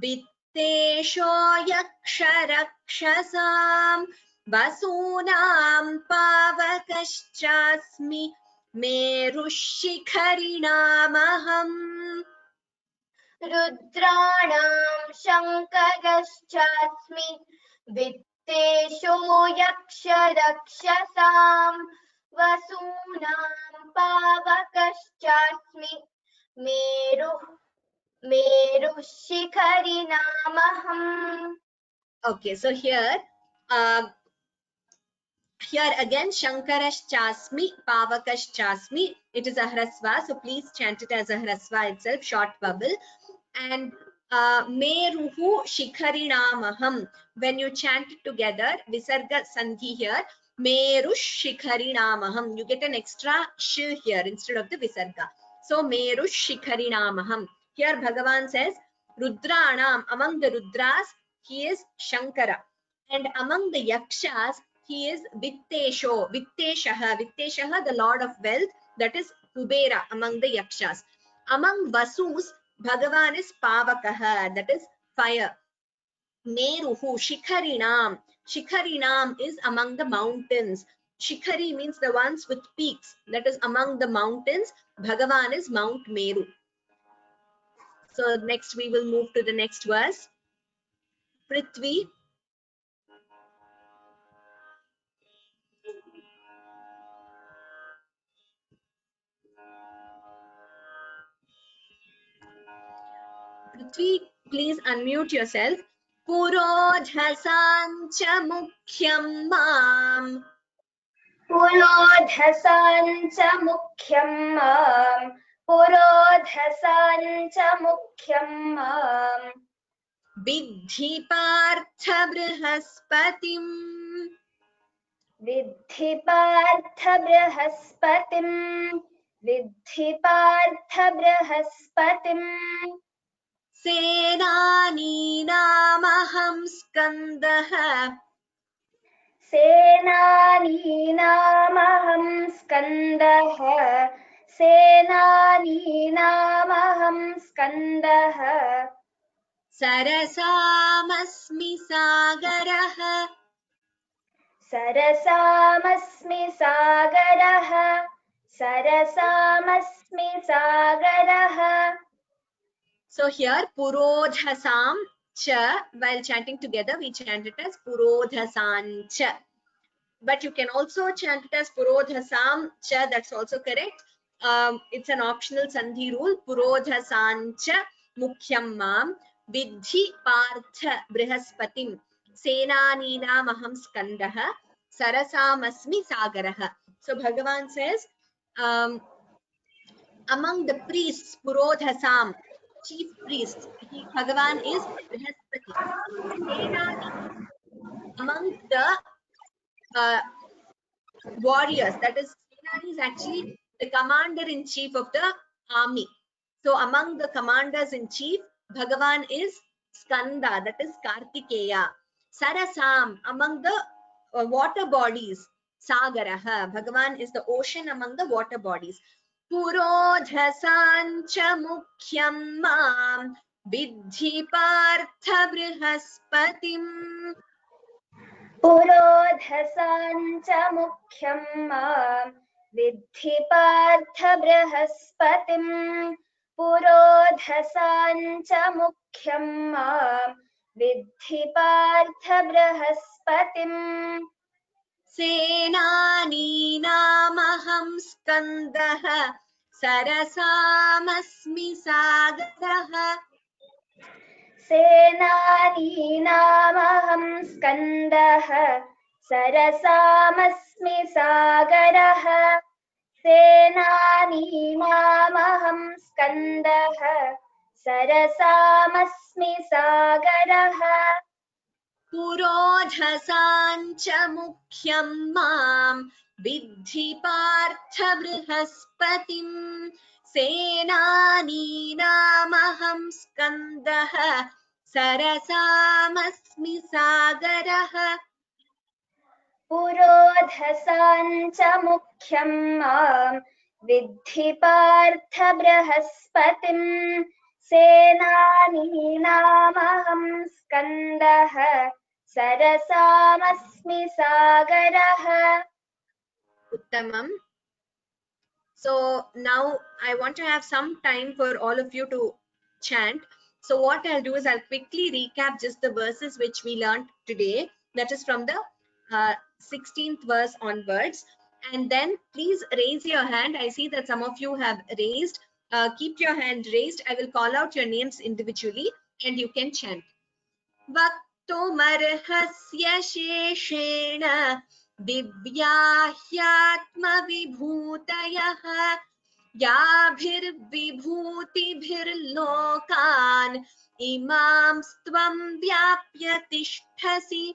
वित्तेशो यक्षरक्षसां वसूनां पावकश्चास्मि मेरुशिखरिणामहम् रुद्राणां शङ्करश्चास्मि वित्तेशो यक्षरक्षसां वसूनां पावकश्चास्मि मेरुशिखरिणामहम्. Okay, so here again Shankaraschasmi, Pavakaschasmi, it is a hrasva, so please chant it as a hrasva itself, short vowel. And Meruhu Shikharinamaham, when you chant it together, Visarga Sandhi here, Merush Shikharinamaham, you get an extra sh here instead of the Visarga. So Merush Shikharinamaham. Here Bhagavan says, Rudranam, among the Rudras, he is Shankara. And among the Yakshas, he is Vittesho, Vitteshaha, Vitteshaha, the Lord of Wealth, that is Kubera among the Yakshas. Among Vasus, Bhagavan is Pavakaha, that is fire. Meruhu, Shikharinam. Shikharinam is among the mountains. Shikhari means the ones with peaks, that is among the mountains. Bhagavan is Mount Meru. So next we will move to the next verse. Prithvi. Prithvi, please unmute yourself. Purodhasancha mukhyam mam. पुरोधसाञ्च मुख्यं माम् पुरोधसाञ्च मुख्यं माम् Viddhi partha brihaspatiम्. विद्धि पार्थ बृहस्पतिम् विद्धि पार्थ बृहस्पतिम् सेनानीनामहं स्कन्दः. सेनानीनामहं स्कन्दः सेनानीनामहं स्कन्दः सरसामस्मि सागरः. सरसामस्मि सागरः सरसामस्मि सागरः. So here Purodhasam cha, while chanting together we chant it as Purodhasancha. But you can also chant it as Purodhasam cha, that's also correct. It's an optional sandhi rule. Purodhasancha mukhyam mam vidhi partha brihaspatim senaninam aham skandaha sarasamasmi sagaraha. So Bhagavan says, among the priests, Purodhasam, chief priests, Bhagavan is Brihaspati. Among the warriors, that is, Senani is actually the commander-in-chief of the army. So among the commanders-in-chief, Bhagavan is Skanda, that is Kartikeya. Sarasam, among the water bodies, Sagaraha, Bhagavan is the ocean among the water bodies. Purodhasancha mukhyam mam vidhi partha brihaspatim. पुरोधसाञ्च मुख्यं माम् विद्धि पार्थ बृहस्पतिम् पुरोधसाञ्च मुख्यं माम् विद्धि पार्थ बृहस्पतिम् सेनानीनामहं स्कन्दः सरसामस्मि सागरः. सेनानीनामहं स्कन्दः सरसामस्मि सागरः सेनानीनामहं स्कन्दः सरसामस्मि सागरः पुरोधसाञ्च मुख्यं मां विद्धि पार्थ बृहस्पतिम् सेनानीनामहं स्कन्दः सरसामस्मि सागरः पुरोधसाञ्च मुख्यं मां विद्धि पार्थ बृहस्पतिम् सेनानीनामहं स्कन्दः सरसामस्मि सागरः Uttamam. So now I want to have some time for all of you to chant. So what I'll do is I'll quickly recap just the verses which we learned today. That is from the 16th verse onwards. And then please raise your hand. I see that some of you have raised. Keep your hand raised. I will call out your names individually and you can chant. वक्तुमर्हस्य शेषेण दिव्या ह्यात्मविभूतयः याभिर्विभूतिभिर्लोकान् इमांस्त्वं व्याप्य तिष्ठसि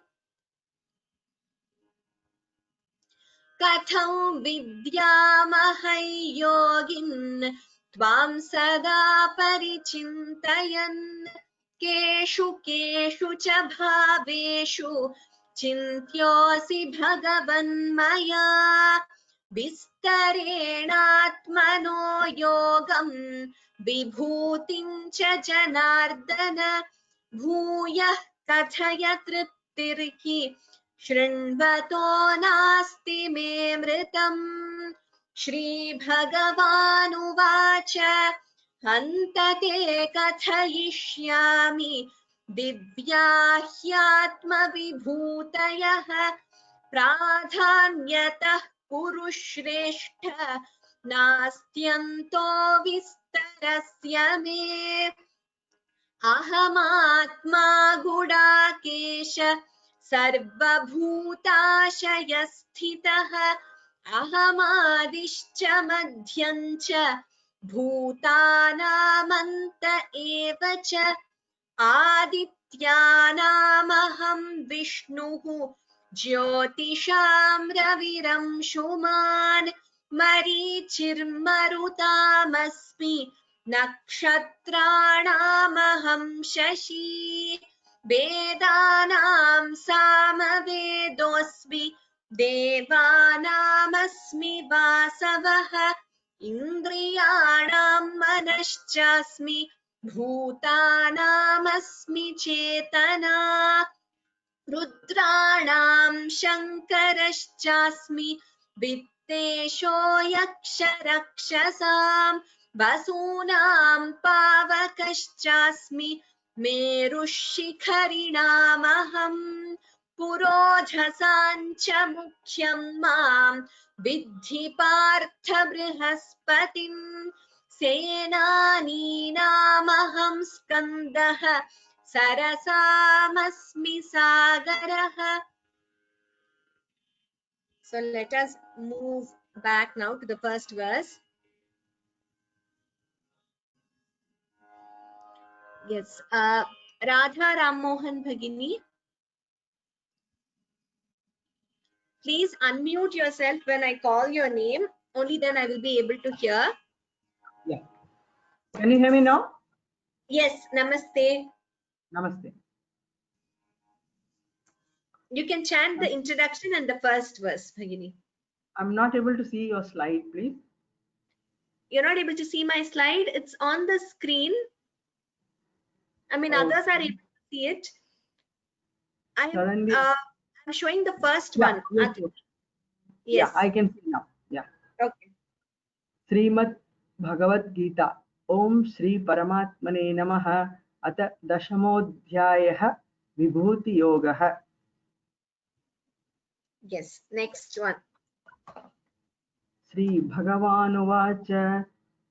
कथं विद्यामहै योगिन् त्वां सदा परिचिन्तयन् केषु केषु च भावेषु चिन्त्योऽसि भगवन्मया विस्तरेणात्मनो योगं विभूतिं च जनार्दन भूयः कथय तृप्तिर्हि शृण्वतो नास्ति मे मृतम् श्रीभगवानुवाच हन्त ते कथयिष्यामि दिव्या ह्यात्मविभूतयः प्राधान्यतः कुरु श्रेष्ठ नास्त्यन्तो विस्तरस्य मे अहमात्मा गुडाकेश सर्वभूताशयस्थितः अहमादिश्च मध्यं च भूतानामन्त एव च आदित्यानामहं विष्णुः ज्योतिषां रविरंशुमान् मरीचिर्मरुतामस्मि नक्षत्राणामहं शशी वेदानां सामवेदोऽस्मि देवानामस्मि वासवः इन्द्रियाणां मनश्चास्मि भूतानामस्मि चेतना रुद्राणां शङ्करश्चास्मि वित्तेशो यक्षरक्षसां वसूनां पावकश्चास्मि मेरुशिखरिणामहम् पुरोधसाञ्च मुख्यं मां विद्धि पार्थ बृहस्पतिम् सेनानीनामहं स्कन्दः सरसामस्मि सागरः. So let us move back now to the first verse. Yes, Radha Rammohan Bhagini, please unmute yourself when I call your name. Only then I will be able to hear. Yeah. Can you hear me now? Yes, namaste. Namaste. You can chant the introduction and the first verse, Bhagini. I'm not able to see your slide, please. You're not able to see my slide? It's on the screen. I mean, Oh. others are able to see it. Suddenly- I'm showing the first Yeah, one. yes, yes. Yes. Yeah, I can see now. Yeah. Okay. Srimad Bhagavad Gita. Om Shri Paramatmane Namaha. Ata Dashamodhyayah Vibhuti Yogah. Yes. Next one. Shri Bhagavanuvacha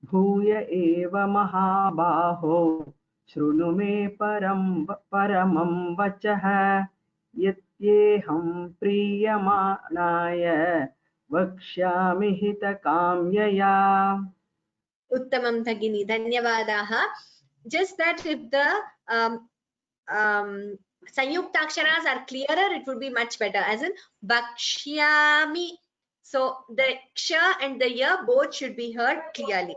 Bhuya Eva Mahabaho Shruну me paramam vachah Yatyeham priyamanaya Vakshyami hita kamyaya. Uttamam Bhagini. Dhanyavadaha. just that if the Sanyuktaksharas are clearer, it would be much better, as in Bakshyami. So the ksha and the ya both should be heard clearly.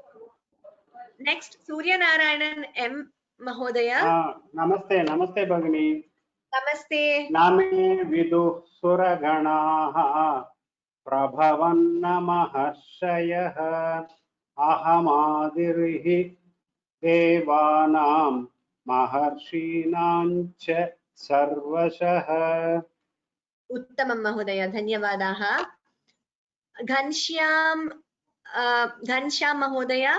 Next, Surya Narayanan M. Mahodaya. नमस्ते नमस्ते भगिनी Namaste. नामे विदुः सुरगणाः प्रभवन्न महर्षयः अहमादिर्हि देवानां महर्षीणां च सर्वशः Uttamam Mahodaya. Dhanyavadaha. Ghanshyam Mahodaya,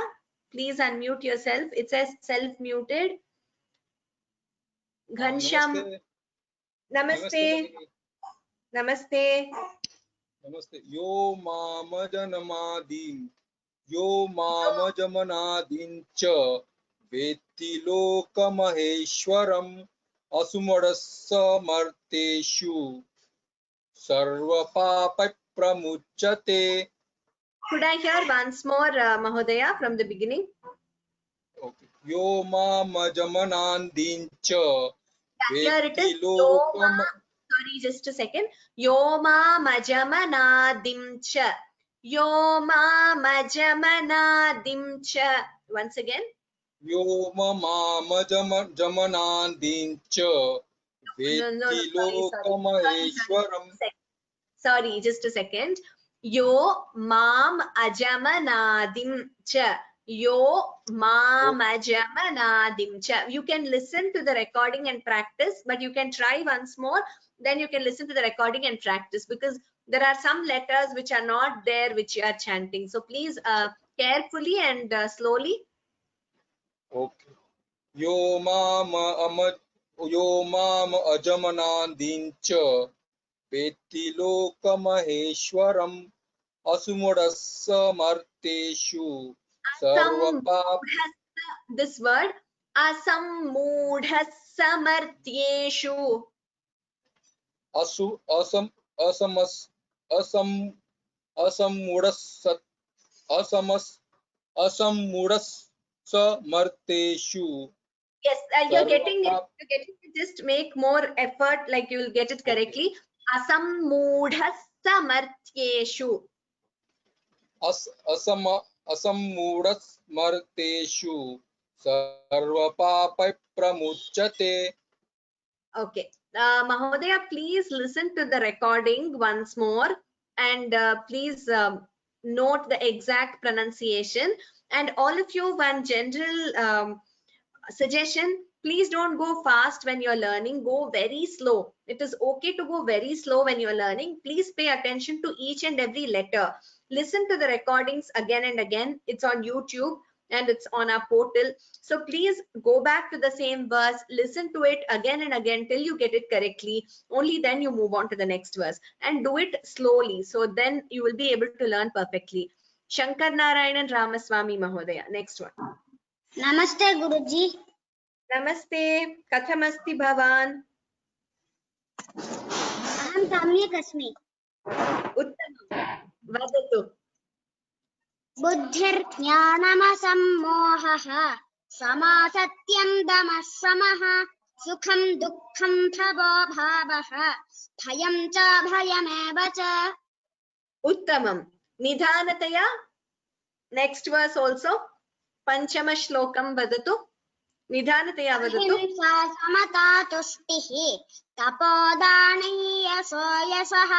please unmute yourself. It says self-muted. Ghanshyam. Namaste. Namaste. नमस्ते यो मामजमनादीं च वेत्ति लोकमहेश्वरम् असुमडस्समर्तेषु सर्वपापप्रमुच्यते. Could I hear once more, Mahodaya, from the beginning? Okay. यो मामजमनादीं च Here it is. वेत्ति लोकम. Sorry, just a second. Yoma majamanadimcha. Yoma majamanadimcha. Once again. यो मामजमनादीं च वेत्ति लोकमहेश्वरम्. Sorry, just a second. Yo mam ajamanadim cha. Yo mam ajamanadim cha. You can listen to the recording and practice, but you can try once more. Then you can listen to the recording and practice, because there are some letters which are not there which you are chanting. So please carefully and slowly. Okay. यो माम अजमनादीं च वेत्ति लोकमहेश्वरम् असुमडस्समर्तेषु सर्वपाप. This word asammudhasamartyeshu. असम्मूढस्समर्तेषु. Yes, you're getting it. You're getting it. Just make more effort, like you will get it correctly. Asammudhasamartyeshu. असम्मूढस्मर्तेषु सर्वपापप्रमुच्यते. Okay. Mahodaya, please listen to the recording once more, and please note the exact pronunciation. And all of you, one general suggestion, please don't go fast when you're learning. Go very slow. It is okay to go very slow when you're learning. Please pay attention to each and every letter. Listen to the recordings again and again. It's on YouTube and it's on our portal. So please go back to the same verse, listen to it again and again till you get it correctly. Only then you move on to the next verse, and do it slowly. So then you will be able to learn perfectly. Shankar Narayanan Ramaswamy Mahodaya. Next one. Namaste Guruji. Namaste. Kathamasti Bhavan? Aham samyak asmi. Uttamam. Vadatu. बुद्धिर् ज्ञानमसम्मोहः समासत्यं दमः समः सुखं दुःखं भवो भावः भयं च भयमेव च. Uttamam. Nidhanataya. Next verse also. Panchama shlokam vadatu. Nidhanataya vadatu. अहिंसा समता तुष्टिः तपोदाने यशो यशः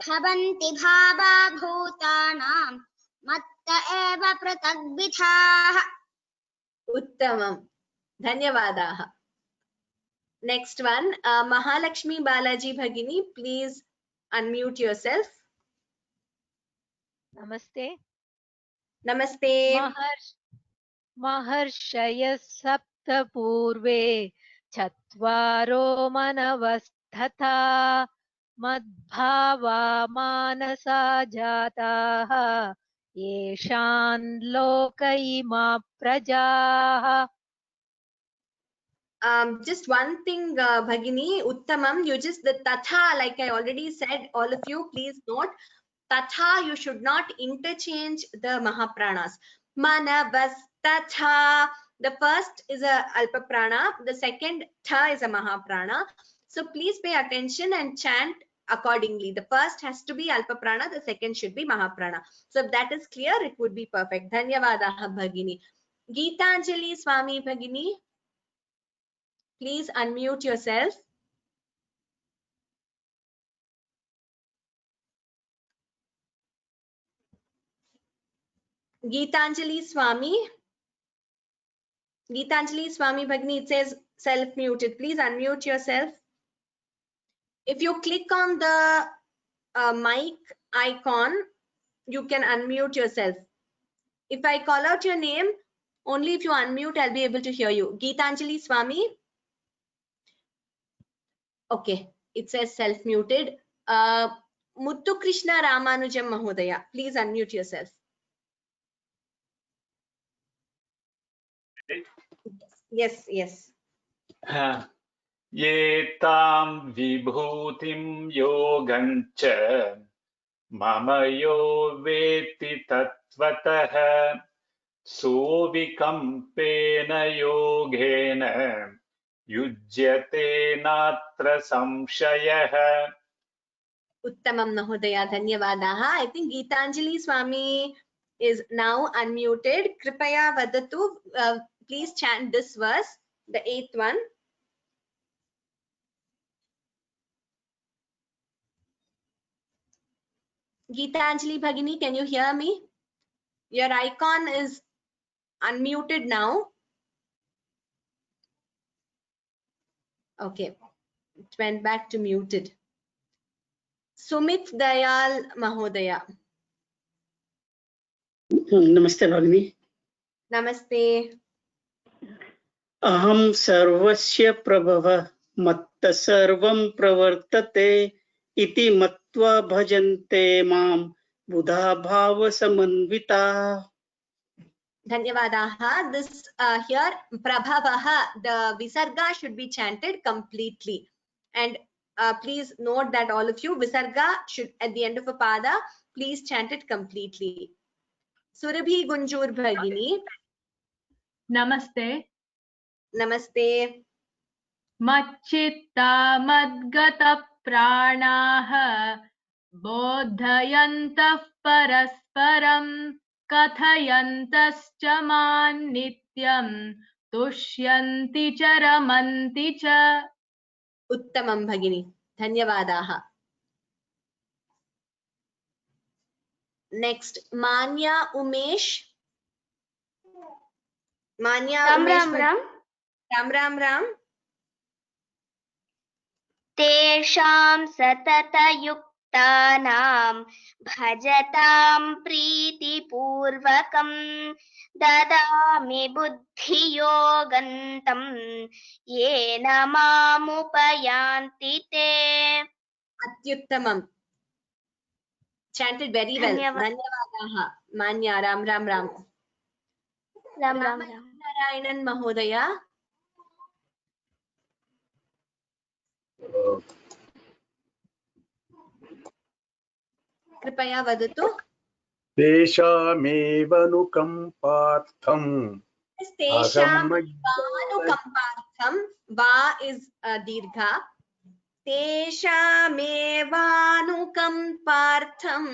भवन्ति भावा भूतानां मत्त एव पृथग्विधाः. Uttamam. Dhanyavadaha. Next one, Mahalakshmi Balaji Bhagini, please unmute yourself. Namaste. Namaste. महर्षयः सप्त पूर्वे चत्वारो मनवस्तथा मद्भावा मानसा जाताः येषान् लोक इमा प्रजाः. Just one thing, Bhagini, Uttamam, you just the tatha, like I already said, all of you, please note, tatha, you should not interchange the Mahapranas. Manavastatha, The first is a alpa prana, the second tha is a mahaprana. So please pay attention and chant accordingly. The first has to be alpa prana, the second should be mahaprana. So if that is clear, it would be perfect. Dhanyavadaha Bhagini. Geetanjali Swami Bhagini, please unmute yourself. Geetanjali Swami. Geetanjali Swami Bhagini, it says self-muted. Please unmute yourself. If you click on the mic icon, you can unmute yourself. If I call out your name, only if you unmute, I'll be able to hear you. Geetanjali Swami. Okay, it says self-muted. Muthu Krishna Ramanujam Mahodaya, please unmute yourself. Yes, yes. Yetam vibhutim yogancha mama yo veti tatvatah sovikampena yogena yujyate natra samshayah. Uttamam Mahodaya, Dhanyavadaha. I think Geetanjali Swami is now unmuted. Kripaya Vadatu, please chant this verse, the 8th one. Geetanjali Bhagini, can you hear me? Your icon is unmuted now. Okay, it went back to muted. Sumit Dayal Mahodaya. नमस्ते भगिनी. Namaste. अहं सर्वस्य प्रभवः मत्तः सर्वं प्रवर्तते इति मत्वा भजन्ते मां बुधा भाव समन्विताः. Dhanyavadaha. This here Prabhavaha, the Visarga should be chanted completely. And please note that all of you, Visarga should at the end of a pada, please chant it completely. Surabhi Gunjur Bhagini. Namaste. Namaste. Macchitta madgata pranaha bodhayantah parasparam kathayantascha man nityam tushyanti cha ramanti cha. Uttamam Bhagini. Dhanyavadaha. Next, Manya Umesh. Manya Umesh. Ram Ram Ram. तेषां सततयुक्तानां भजतां प्रीतिपूर्वकं ददामि बुद्धियोगन्तं येन मामुपयान्ति ते. Atyuttamam. Chanted very well. Dhanyavadaha. Manya Ram Ram Ram. Ram Ram Ram. Narayanan Mahodaya. Kripaya Vadatu. तेषामेवनुकम्पार्थम् Tesham Vanukampartham. Va is Dirgha. Teshamevanukampartham.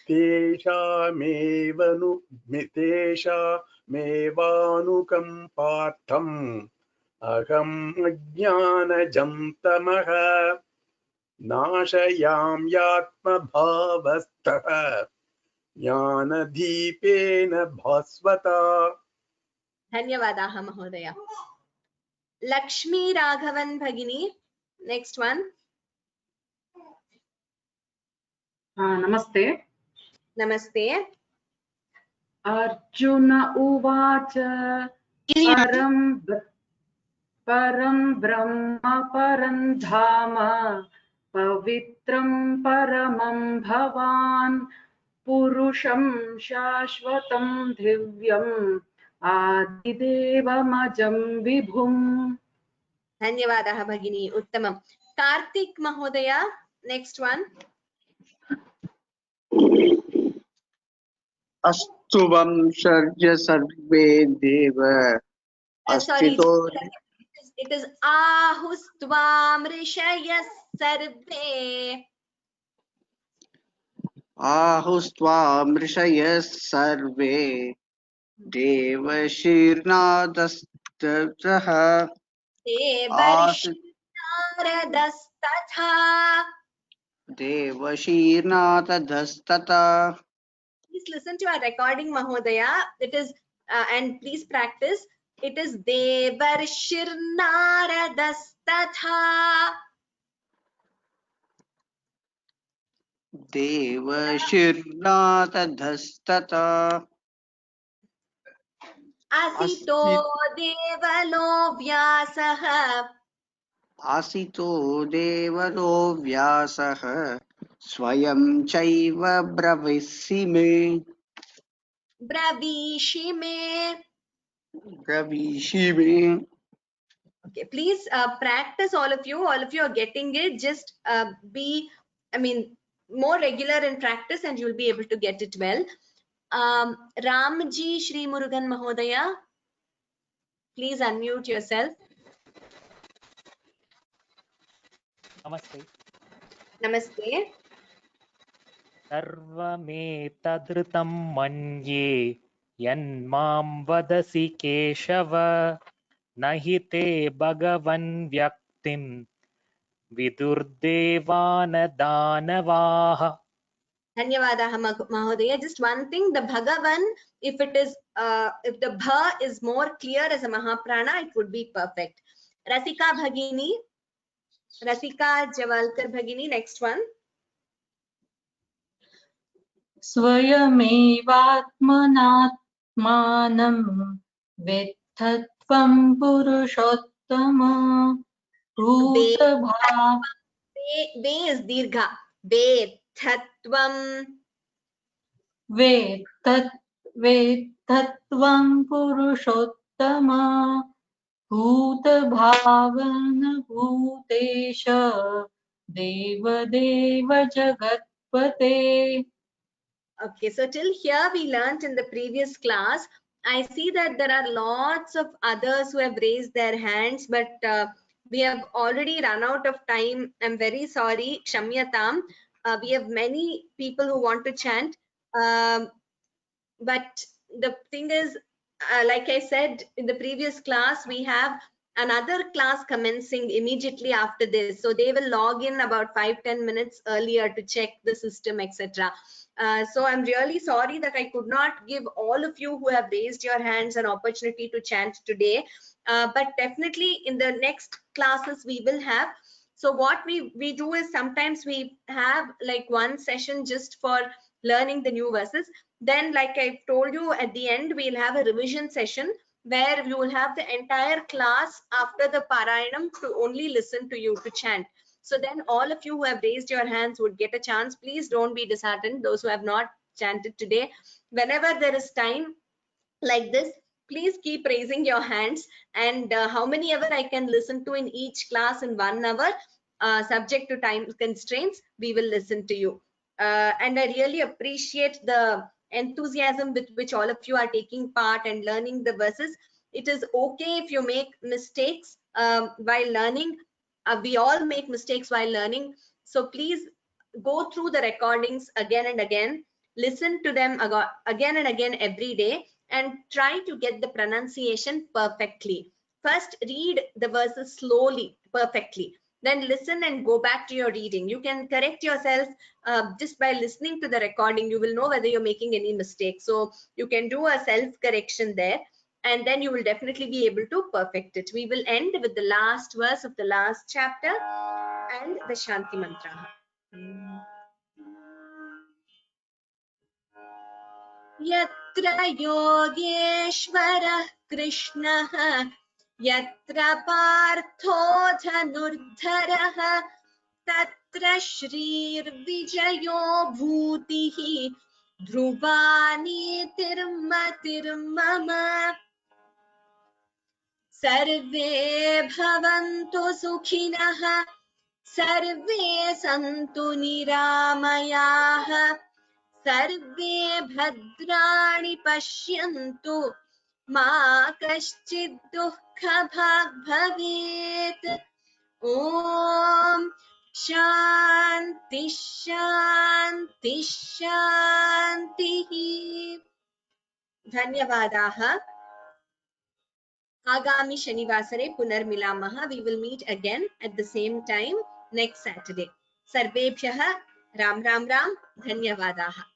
तेषामेवानुकम्पार्थम् अहम् अज्ञानजं तमः नाशयाम्यात्मभावस्थः ज्ञानदीपेन भास्वता. Dhanyavadaha Mahodaya. Lakshmi Raghavan Bhagini. Next one. Namaste. Namaste. Arjuna uvacha param brahma param dhama pavitram paramam bhavan purusham shashvatam divyam adidevam vibhum. Dhanyavadaha Bhagini. Uttamam. Karthik Mahodaya. Next one. Shubham surge सर्वे देव Sorry, अस्थितो it is ahustvam rishayas sarve. आहुस्त्वां ऋषयः सर्वे देवशीर्नादस्तः आसि Devarshinaradasthatha. देवशीर्नादस्तथा. Please listen to our recording, Mahodaya. It is, and please practice. It is Devarshirnaradatha. देवशीर्नादस्तथा. Asito devalo vyasah. आसितो देवलो व्यासः स्वयं चैव ब्रवीषि मे. Bravishi me. ब्रवीषि may. Okay, please practice, all of you. All of you are getting it. Just be, more regular in practice and you'll be able to get it well. Ramji Shri Murugan Mahodaya, please unmute yourself. Namaste. Namaste. सर्वमेतदृतं मन्ये यन्मां वदसि केशव न हि ते भगवन् व्यक्तिं विदुर्देवान दानवाः. Dhanyavadaha Mahodaya. Just one thing, the Bhagavan, if it is, if the Bha is more clear as a Mahaprana, it would be perfect. Rasika Bhagini, Rasika Javalkar Bhagini, next one. स्वयमेवात्मनात्मानं वेत्थत्वं Purushottam भूतभाव Ve is Dirgha. Vethatvam. वेत्थत्वं पुरुषोत्तम भूतभावन भूतेश देवदेव जगत्पते. Okay, so till here we learnt in the previous class. I see that there are lots of others who have raised their hands, but we have already run out of time. I'm very sorry, Kshamyatam. We have many people who want to chant. But the thing is, like I said in the previous class, we have another class commencing immediately after this. So they will log in about 5-10 minutes earlier to check the system, etc. So I'm really sorry that I could not give all of you who have raised your hands an opportunity to chant today. But definitely in the next classes we will have. So what we do is sometimes we have like one session just for learning the new verses. Then, like I told you, at the end we'll have a revision session where you will have the entire class after the Parayanam to only listen to you to chant. So then all of you who have raised your hands would get a chance. Please don't be disheartened, those who have not chanted today. Whenever there is time like this, please keep raising your hands, and how many ever I can listen to in each class in 1 hour, subject to time constraints, we will listen to you. And I really appreciate the enthusiasm with which all of you are taking part and learning the verses. It is okay if you make mistakes while learning. We all make mistakes while learning. So please go through the recordings again and again, listen to them again and again every day, and try to get the pronunciation perfectly. First, read the verses slowly, perfectly. Then listen and go back to your reading. You can correct yourself just by listening to the recording. You will know whether you're making any mistakes. So you can do a self-correction there, and then you will definitely be able to perfect it. We will end with the last verse of the last chapter and the Shanti Mantra. Yatra Yogeshwarah Krishnah Yatra Partho Dhanurdharah Tatra Shrir Vijayo Bhutihi Dhruvani Tirmama Sarve Bhavantu Sukhinah Sarve Santu Niramayah सर्वे भद्राणि पश्यन्तु मा कश्चित् दुःखभाग् भवेत्। ॐ शान्ति शान्ति शान्तिः। धन्यवादाः। आगामि शनिवासरे पुनर्मिलामः। We will meet again at the same time next Saturday. सर्वेभ्यः राम राम राम। धन्यवादाः।